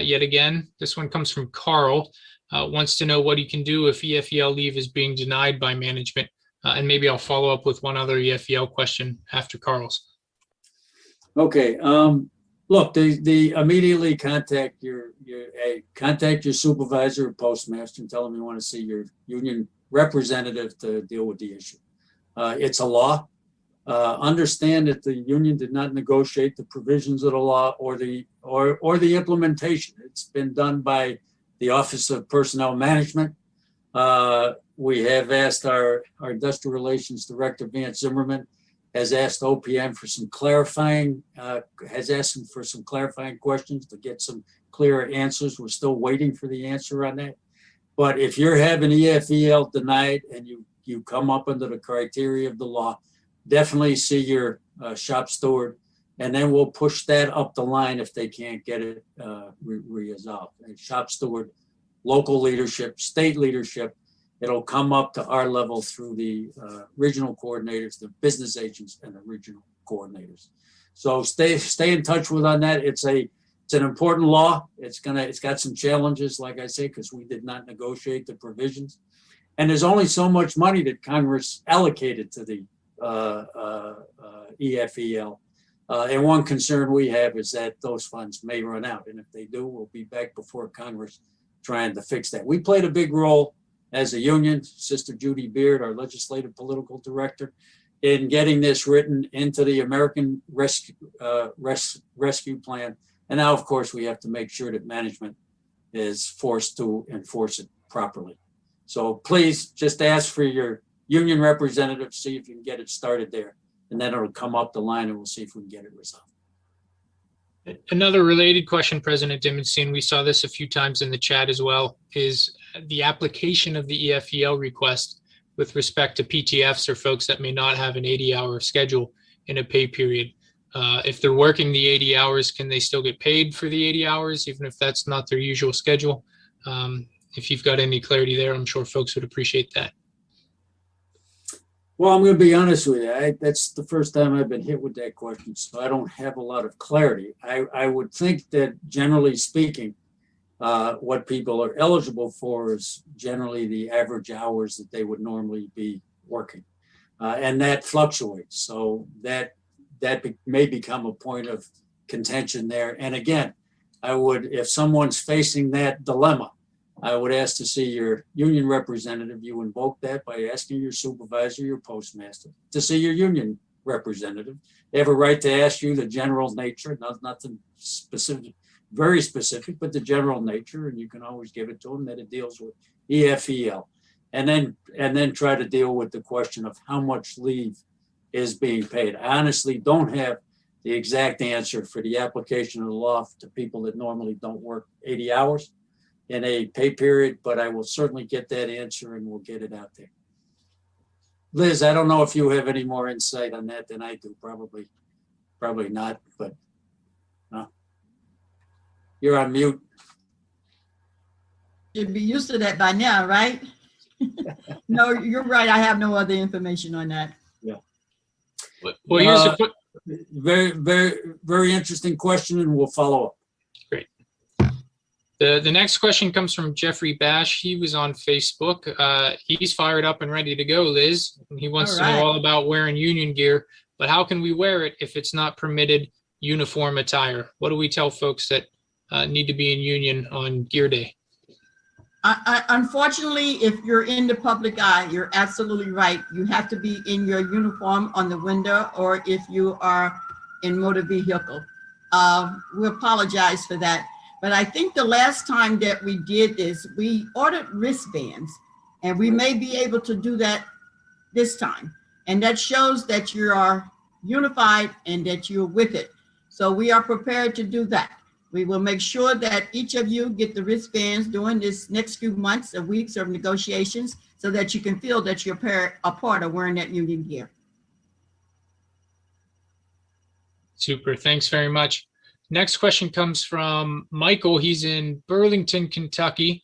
yet again. This one comes from Carl. Wants to know what he can do if EFEL leave is being denied by management. And maybe I'll follow up with one other EFEL question after Carl's. Okay. Look, they immediately contact your supervisor or postmaster and tell them you want to see your union representative to deal with the issue. It's a law. Understand that the union did not negotiate the provisions of the law or the implementation. It's been done by the Office of Personnel Management. We have asked our Industrial Relations Director, Vance Zimmerman, has asked OPM for some clarifying, questions to get some clearer answers. We're still waiting for the answer on that. But if you're having EFEL denied and you come up under the criteria of the law, definitely see your shop steward, and then we'll push that up the line if they can't get it resolved. And shop steward, local leadership, state leadership, It'll come up to our level through the regional coordinators, the business agents, and the regional coordinators. So stay in touch with on that. It's an important law. It's got some challenges, like I say, because we did not negotiate the provisions, and there's only so much money that Congress allocated to the EFEL. And one concern we have is that those funds may run out, and if they do, we'll be back before Congress trying to fix that. We played a big role as a union, Sister Judy Beard, our legislative political director, in getting this written into the American Rescue Plan. And now, of course, we have to make sure that management is forced to enforce it properly. So please just ask for your union representative, see if you can get it started there. And then it'll come up the line and we'll see if we can get it resolved. Another related question, President Dimondstein, we saw this a few times in the chat as well, is the application of the EFEL request with respect to PTFs or folks that may not have an 80-hour schedule in a pay period. If they're working the 80 hours, can they still get paid for the 80 hours, even if that's not their usual schedule? If you've got any clarity there, I'm sure folks would appreciate that. Well, I'm going to be honest with you. That's the first time I've been hit with that question, so I don't have a lot of clarity. I would think that generally speaking, what people are eligible for is generally the average hours that they would normally be working. And that fluctuates. So that may become a point of contention there. And again, if someone's facing that dilemma, I would ask to see your union representative. You invoke that by asking your supervisor, your postmaster, to see your union representative. They have a right to ask you the general nature, nothing specific, very specific, but the general nature, and you can always give it to them that it deals with EFEL. And then try to deal with the question of how much leave is being paid. I honestly don't have the exact answer for the application of the law to people that normally don't work 80 hours in a pay period, but I will certainly get that answer and we'll get it out there. Liz, I don't know if you have any more insight on that than I do. Probably not, but no. You're on mute. You'd be used to that by now, right? No, you're right. I have no other information on that. Yeah. Well, here's a quick. Very, very, very interesting question, and we'll follow up. Great. The next question comes from Jeffrey Bash. He was on Facebook. He's fired up and ready to go, Liz. He wants to know all about wearing union gear, but how can we wear it if it's not permitted uniform attire? What do we tell folks that need to be in union on gear day? Unfortunately, if you're in the public eye, you're absolutely right. You have to be in your uniform on the window, or if you are in motor vehicle. We apologize for that. But I think the last time that we did this, we ordered wristbands, and we may be able to do that this time. And that shows that you are unified and that you're with it. So we are prepared to do that. We will make sure that each of you get the wristbands during this next few months or weeks of negotiations so that you can feel that you're a part of wearing that union gear. Super, thanks very much. Next question comes from Michael. He's in Burlington, Kentucky.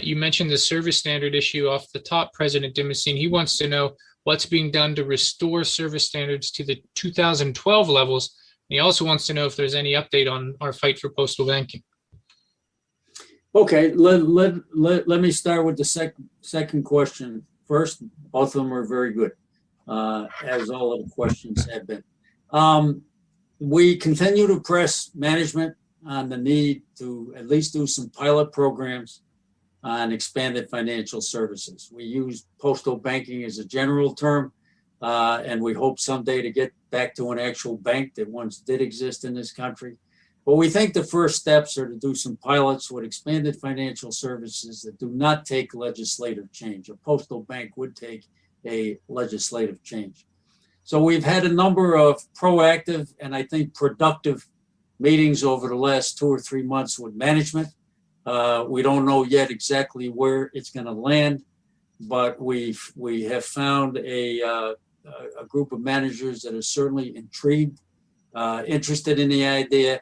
You mentioned the service standard issue off the top, President Dimondstein. He wants to know what's being done to restore service standards to the 2012 levels. He also wants to know if there's any update on our fight for postal banking. Okay, let me start with the second question first. Both of them are very good, as all of the questions have been. We continue to press management on the need to at least do some pilot programs on expanded financial services. We use postal banking as a general term, and we hope someday to get back to an actual bank that once did exist in this country. But we think the first steps are to do some pilots with expanded financial services that do not take legislative change. A postal bank would take a legislative change. So we've had a number of proactive and I think productive meetings over the last 2 or 3 months with management. We don't know yet exactly where it's going to land, but we have found a group of managers that are certainly intrigued, interested in the idea,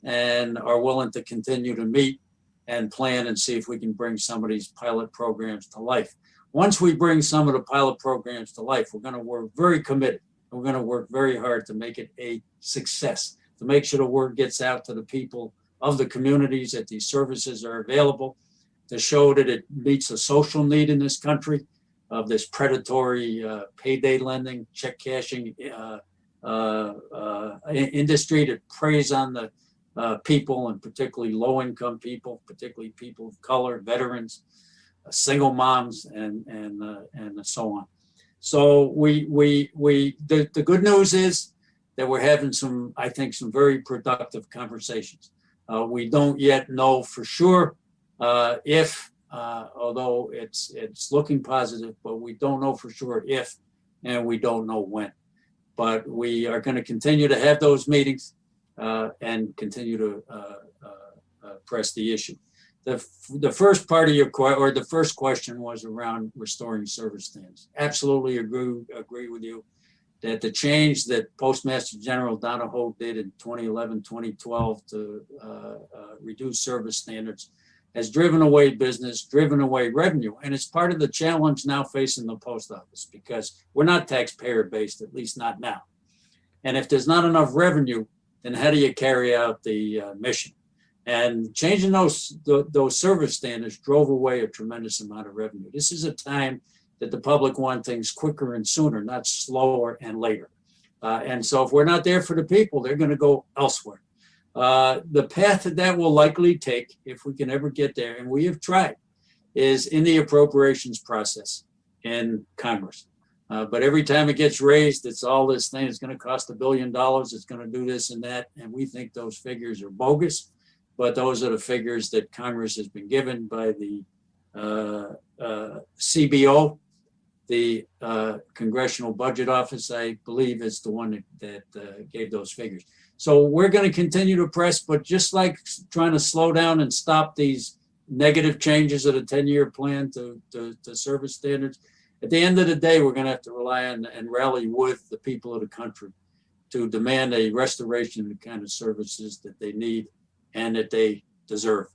and are willing to continue to meet and plan and see if we can bring some of these pilot programs to life. once we bring some of the pilot programs to life, we're going to work very committed. We're going to work very hard to make it a success, to make sure the word gets out to the people of the communities that these services are available, to show that it meets a social need in this country of this predatory payday lending, check cashing industry that preys on the people, and particularly low-income people, particularly people of color, veterans, single moms, and so on. So the good news is that we're having some, I think, some very productive conversations. We don't yet know for sure if, although it's looking positive, but we don't know for sure if, and we don't know when. But we are going to continue to have those meetings and continue to press the issue. The first part of your the first question was around restoring service standards. Absolutely agree with you that the change that Postmaster General Donahoe did in 2011, 2012 to reduce service standards has driven away business, driven away revenue. And it's part of the challenge now facing the post office, because we're not taxpayer based, at least not now. And if there's not enough revenue, then how do you carry out the mission? And changing those service standards drove away a tremendous amount of revenue. This is a time that the public want things quicker and sooner, not slower and later. And so if we're not there for the people, they're going to go elsewhere. The path that will likely take, if we can ever get there, and we have tried, is in the appropriations process in Congress. But every time it gets raised, it's all this thing. It's going to cost $1 billion. It's going to do this and that. And we think those figures are bogus. But those are the figures that Congress has been given by the CBO, the Congressional Budget Office, I believe, is the one that gave those figures. So we're going to continue to press, but just like trying to slow down and stop these negative changes of the 10-year plan to service standards, at the end of the day, we're going to have to rely on and rally with the people of the country to demand a restoration of the kind of services that they need and that they deserve.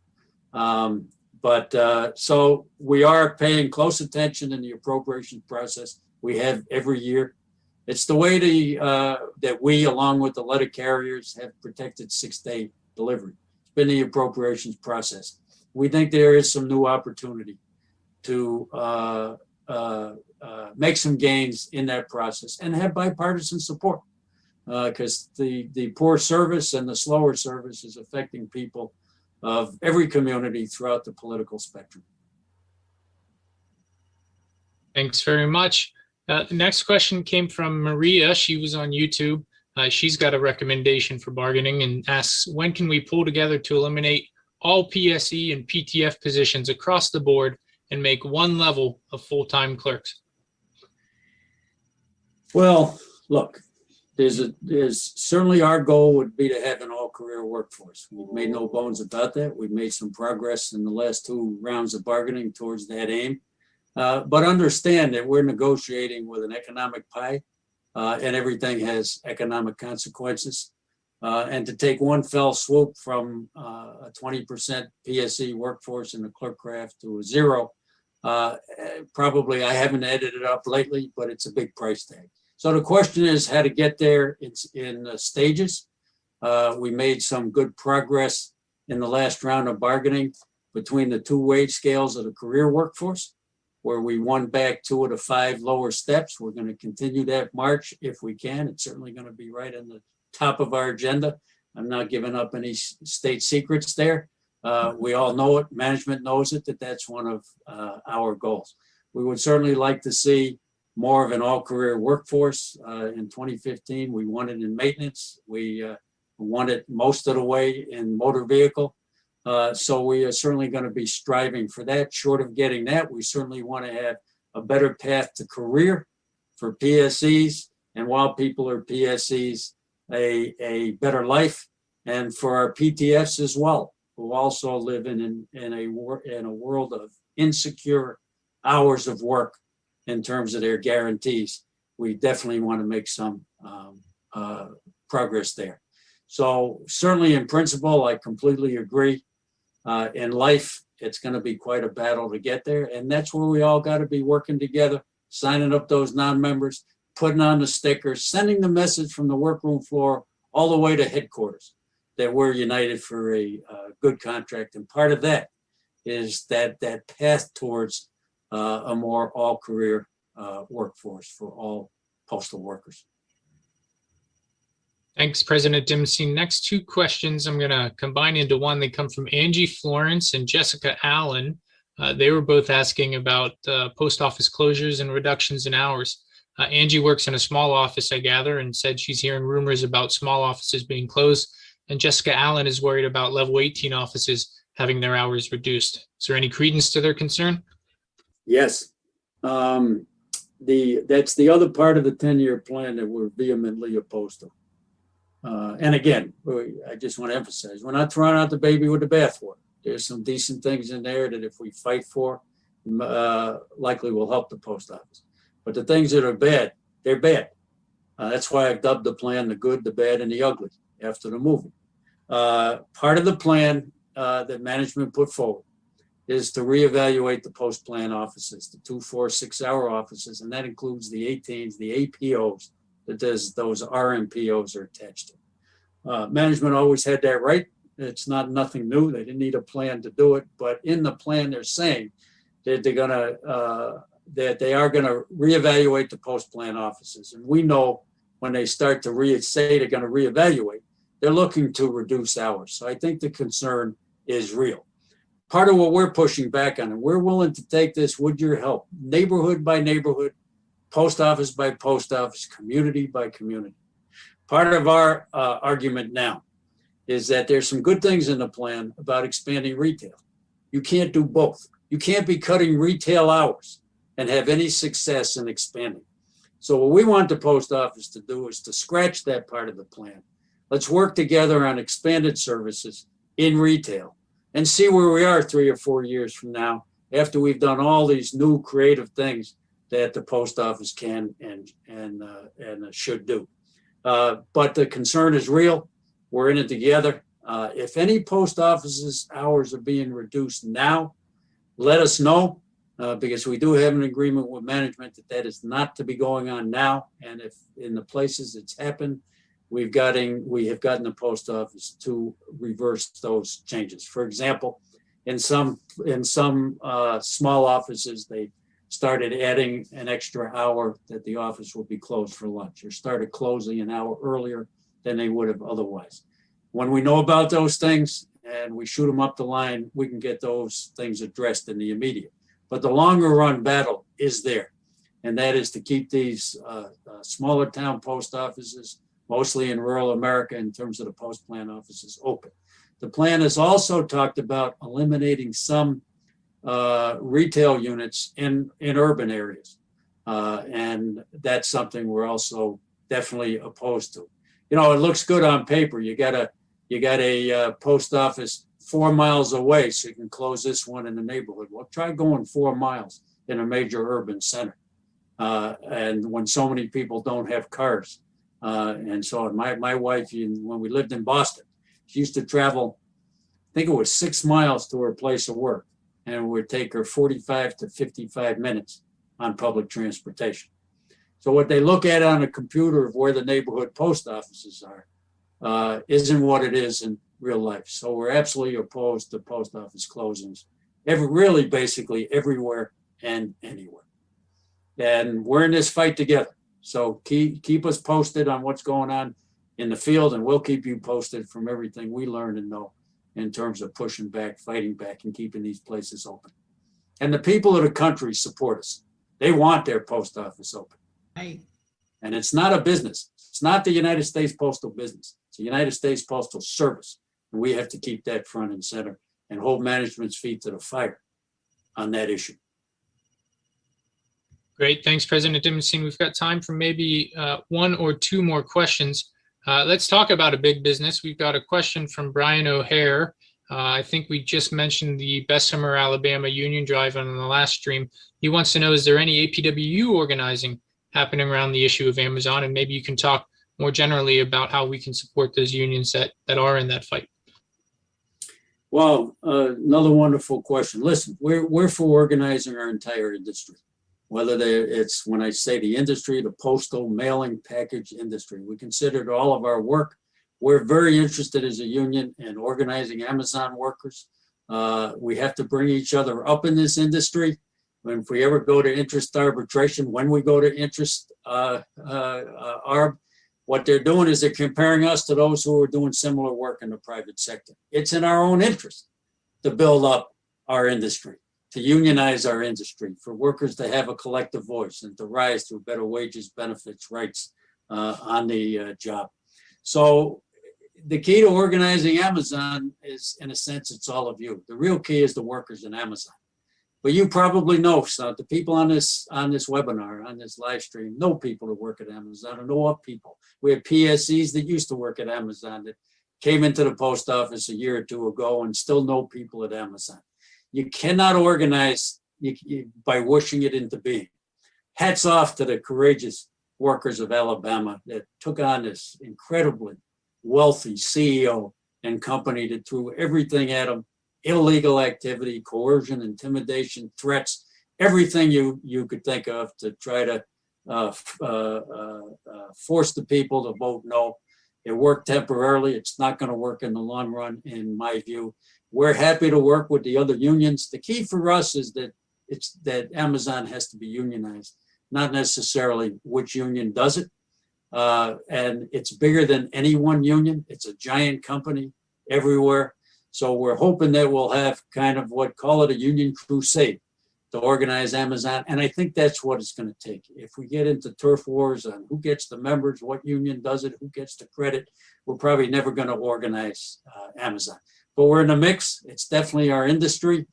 So we are paying close attention in the appropriations process. We have every year. It's the way that we, along with the letter carriers, have protected 6-day delivery. It's been the appropriations process. We think there is some new opportunity to make some gains in that process and have bipartisan support. Because the poor service and the slower service is affecting people of every community throughout the political spectrum. Thanks very much. The next question came from Maria. She was on YouTube. She's got a recommendation for bargaining and asks, when can we pull together to eliminate all PSE and PTF positions across the board and make one level of full-time clerks? Well, look. There's certainly our goal would be to have an all-career workforce. We've made no bones about that. We've made some progress in the last 2 rounds of bargaining towards that aim. But understand that we're negotiating with an economic pie, and everything has economic consequences. And to take one fell swoop from a 20% PSE workforce in the clerk craft to a 0, probably, I haven't added it up lately, but it's a big price tag. So the question is how to get there. It's in stages. We made some good progress in the last round of bargaining between the 2 wage scales of the career workforce, where we won back 2 of the 5 lower steps. We're going to continue that march if we can. It's certainly going to be right on the top of our agenda. I'm not giving up any state secrets there. We all know it. Management knows it, that's one of our goals. We would certainly like to see more of an all-career workforce. In 2015, we won it in maintenance. We won it most of the way in motor vehicle. So we are certainly going to be striving for that. Short of getting that, we certainly want to have a better path to career for PSEs, and while people are PSEs, a better life, and for our PTFs as well, who also live in a world of insecure hours of work in terms of their guarantees. We definitely want to make some progress there. So certainly in principle, I completely agree. In life, it's going to be quite a battle to get there. And that's where we all got to be working together, signing up those non-members, putting on the stickers, sending the message from the workroom floor all the way to headquarters that we're united for a good contract. And part of that is that path towards a more all-career workforce for all postal workers. Thanks, President Dimondstein. Next two questions I'm going to combine into one. They come from Angie Florence and Jessica Allen. They were both asking about post office closures and reductions in hours. Angie works in a small office, I gather, and said she's hearing rumors about small offices being closed. And Jessica Allen is worried about level 18 offices having their hours reduced. Is there any credence to their concern? Yes. That's the other part of the 10-year plan that we're vehemently opposed to. And again, I just want to emphasize, we're not throwing out the baby with the bathwater. There's some decent things in there that if we fight for, likely will help the post office. But the things that are bad, they're bad. That's why I've dubbed the plan the good, the bad, and the ugly after the movie. Part of the plan that management put forward is to reevaluate the post-plan offices, the 2, 4, 6-hour offices, and that includes the 18s, the APOs, that those RMPOs are attached to. Management always had that right. It's nothing new. They didn't need a plan to do it, but in the plan, they're saying that they are gonna reevaluate the post-plan offices. And we know when they start to say they're gonna reevaluate, they're looking to reduce hours. So I think the concern is real. Part of what we're pushing back on, and we're willing to take this with your help, neighborhood by neighborhood, post office by post office, community by community. Part of our argument now is that there's some good things in the plan about expanding retail. You can't do both. You can't be cutting retail hours and have any success in expanding. So what we want the post office to do is to scratch that part of the plan. Let's work together on expanded services in retail and see where we are 3 or 4 years from now after we've done all these new creative things that the post office can and should do. But the concern is real. We're in it together. If any post offices hours are being reduced now, let us know because we do have an agreement with management that is not to be going on now. And if in the places it's happened, we have gotten the post office to reverse those changes. For example, in some small offices, they started adding an extra hour that the office would be closed for lunch, or started closing an hour earlier than they would have otherwise. When we know about those things and we shoot them up the line, we can get those things addressed in the immediate. But the longer run battle is there, and that is to keep these smaller town post offices, mostly in rural America in terms of the post-plan offices, open. The plan has also talked about eliminating some retail units in urban areas. And that's something we're also definitely opposed to. You know, it looks good on paper. You got a post office 4 miles away, so you can close this one in the neighborhood. Well, try going 4 miles in a major urban center. And when so many people don't have cars. And so my wife, when we lived in Boston, she used to travel, I think it was 6 miles to her place of work, and it would take her 45 to 55 minutes on public transportation. So what they look at on a computer of where the neighborhood post offices are isn't what it is in real life. So we're absolutely opposed to post office closings, really basically everywhere and anywhere. And we're in this fight together. So keep us posted on what's going on in the field, and we'll keep you posted from everything we learn and know in terms of pushing back, fighting back, and keeping these places open. And the people of the country support us. They want their post office open. Right. And it's not a business. It's not the United States Postal business. It's the United States Postal Service. And we have to keep that front and center and hold management's feet to the fire on that issue. Great. Thanks, President Dimondstein. We've got time for maybe 1 or 2 more questions. Let's talk about a big business. We've got a question from Brian O'Hare. I think we just mentioned the Bessemer, Alabama union drive on the last stream. He wants to know, is there any APWU organizing happening around the issue of Amazon? And maybe you can talk more generally about how we can support those unions that are in that fight. Well, another wonderful question. Listen, we're for organizing our entire industry, whether it's, when I say the industry, the postal, mailing, package industry. We considered all of our work. We're very interested as a union in organizing Amazon workers. We have to bring each other up in this industry. And if we ever go to interest arbitration, when we go to interest arb, what they're doing is they're comparing us to those who are doing similar work in the private sector. It's in our own interest to build up our industry, to unionize our industry, for workers to have a collective voice and to rise through better wages, benefits, rights on the job. So the key to organizing Amazon is, in a sense, it's all of you. The real key is the workers in Amazon. But you probably know, so the people on this webinar, on this live stream, know people that work at Amazon, or know of people. We have PSEs that used to work at Amazon that came into the post office a year or two ago and still know people at Amazon. You cannot organize by wishing it into being. Hats off to the courageous workers of Alabama that took on this incredibly wealthy CEO and company that threw everything at them. Illegal activity, coercion, intimidation, threats, everything you could think of to try to force the people to vote no. It worked temporarily. It's not going to work in the long run, in my view. We're happy to work with the other unions. The key for us is that Amazon has to be unionized, not necessarily which union does it. And it's bigger than any one union. It's a giant company everywhere. So we're hoping that we'll have kind of call it a union crusade to organize Amazon. And I think that's what it's going to take. If we get into turf wars on who gets the members, what union does it, who gets the credit, we're probably never going to organize Amazon. But we're in the mix. It's definitely our industry.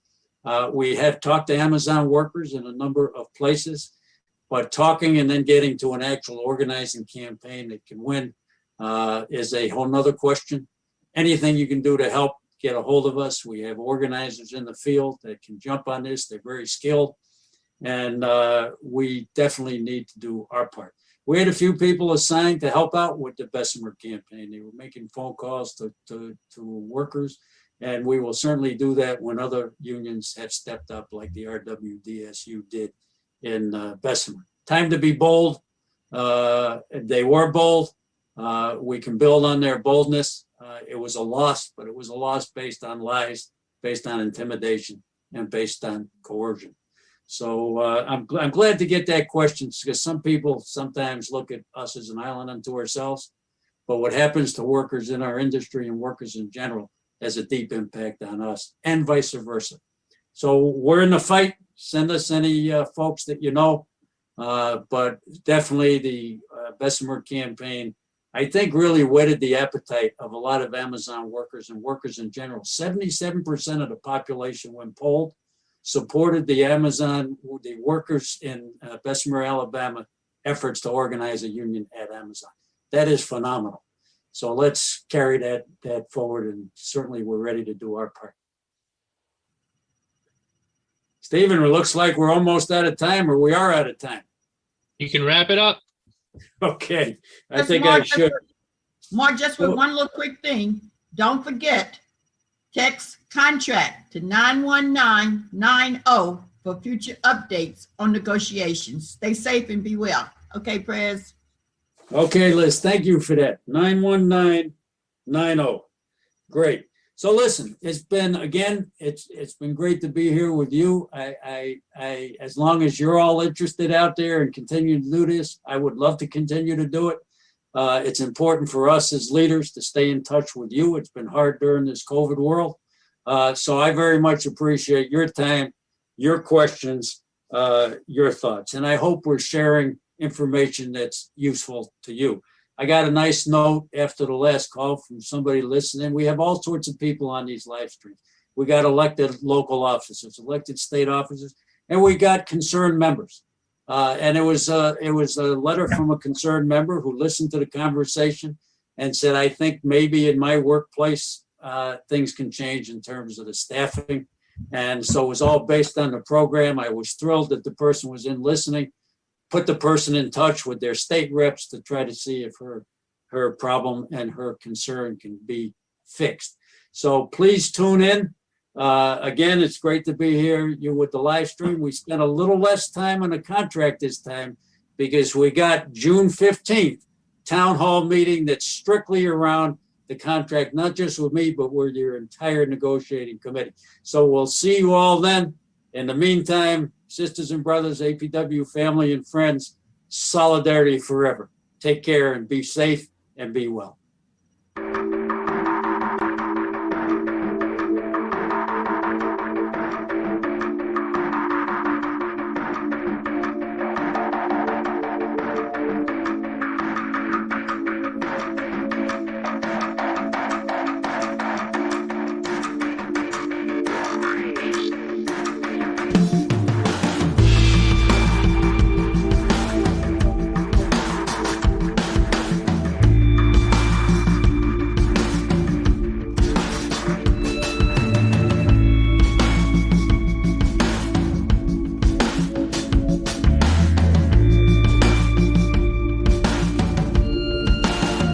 We have talked to Amazon workers in a number of places, but talking and then getting to an actual organizing campaign that can win is a whole nother question. Anything you can do to help, get a hold of us. We have organizers in the field that can jump on this. They're very skilled, and we definitely need to do our part. We had a few people assigned to help out with the Bessemer campaign. They were making phone calls to workers, and we will certainly do that when other unions have stepped up, like the RWDSU did in Bessemer. Time to be bold. They were bold. We can build on their boldness. It was a loss, but it was a loss based on lies, based on intimidation, and based on coercion. So I'm glad to get that question, because some people sometimes look at us as an island unto ourselves. But what happens to workers in our industry and workers in general has a deep impact on us, and vice versa. So we're in the fight. Send us any folks that you know. But definitely the Bessemer campaign, I think, really whetted the appetite of a lot of Amazon workers and workers in general. 77% of the population, when polled, supported the workers in Bessemer, Alabama, efforts to organize a union at Amazon. That is phenomenal. So let's carry that forward, and certainly we're ready to do our part. Stephen, it looks like we're almost out of time, or we are out of time. You can wrap it up. Okay, I think I should. Mark, just with one little quick thing. Don't forget, text contract to 91990 for future updates on negotiations. Stay safe and be well. Okay, Prez. Okay, Liz, thank you for that. 91990. Great. So listen, it's been great to be here with you. I as long as you're all interested out there and continue to do this, I would love to continue to do it. It's important for us as leaders to stay in touch with you. It's been hard during this COVID world. So I very much appreciate your time, your questions, your thoughts. And I hope we're sharing information that's useful to you. I got a nice note after the last call from somebody listening. We have all sorts of people on these live streams. We got elected local officers, elected state officers, and we got concerned members. And it was a letter from a concerned member who listened to the conversation and said, I think maybe in my workplace, things can change in terms of the staffing. And so it was all based on the program. I was thrilled that the person was in listening, put the person in touch with their state reps to try to see if her problem and her concern can be fixed. So please tune in. Again, it's great to be here. You with the live stream. We spent a little less time on the contract this time because we got June 15th town hall meeting that's strictly around the contract, not just with me, but with your entire negotiating committee. So we'll see you all then. In the meantime, sisters and brothers, APW family and friends, solidarity forever. Take care and be safe and be well.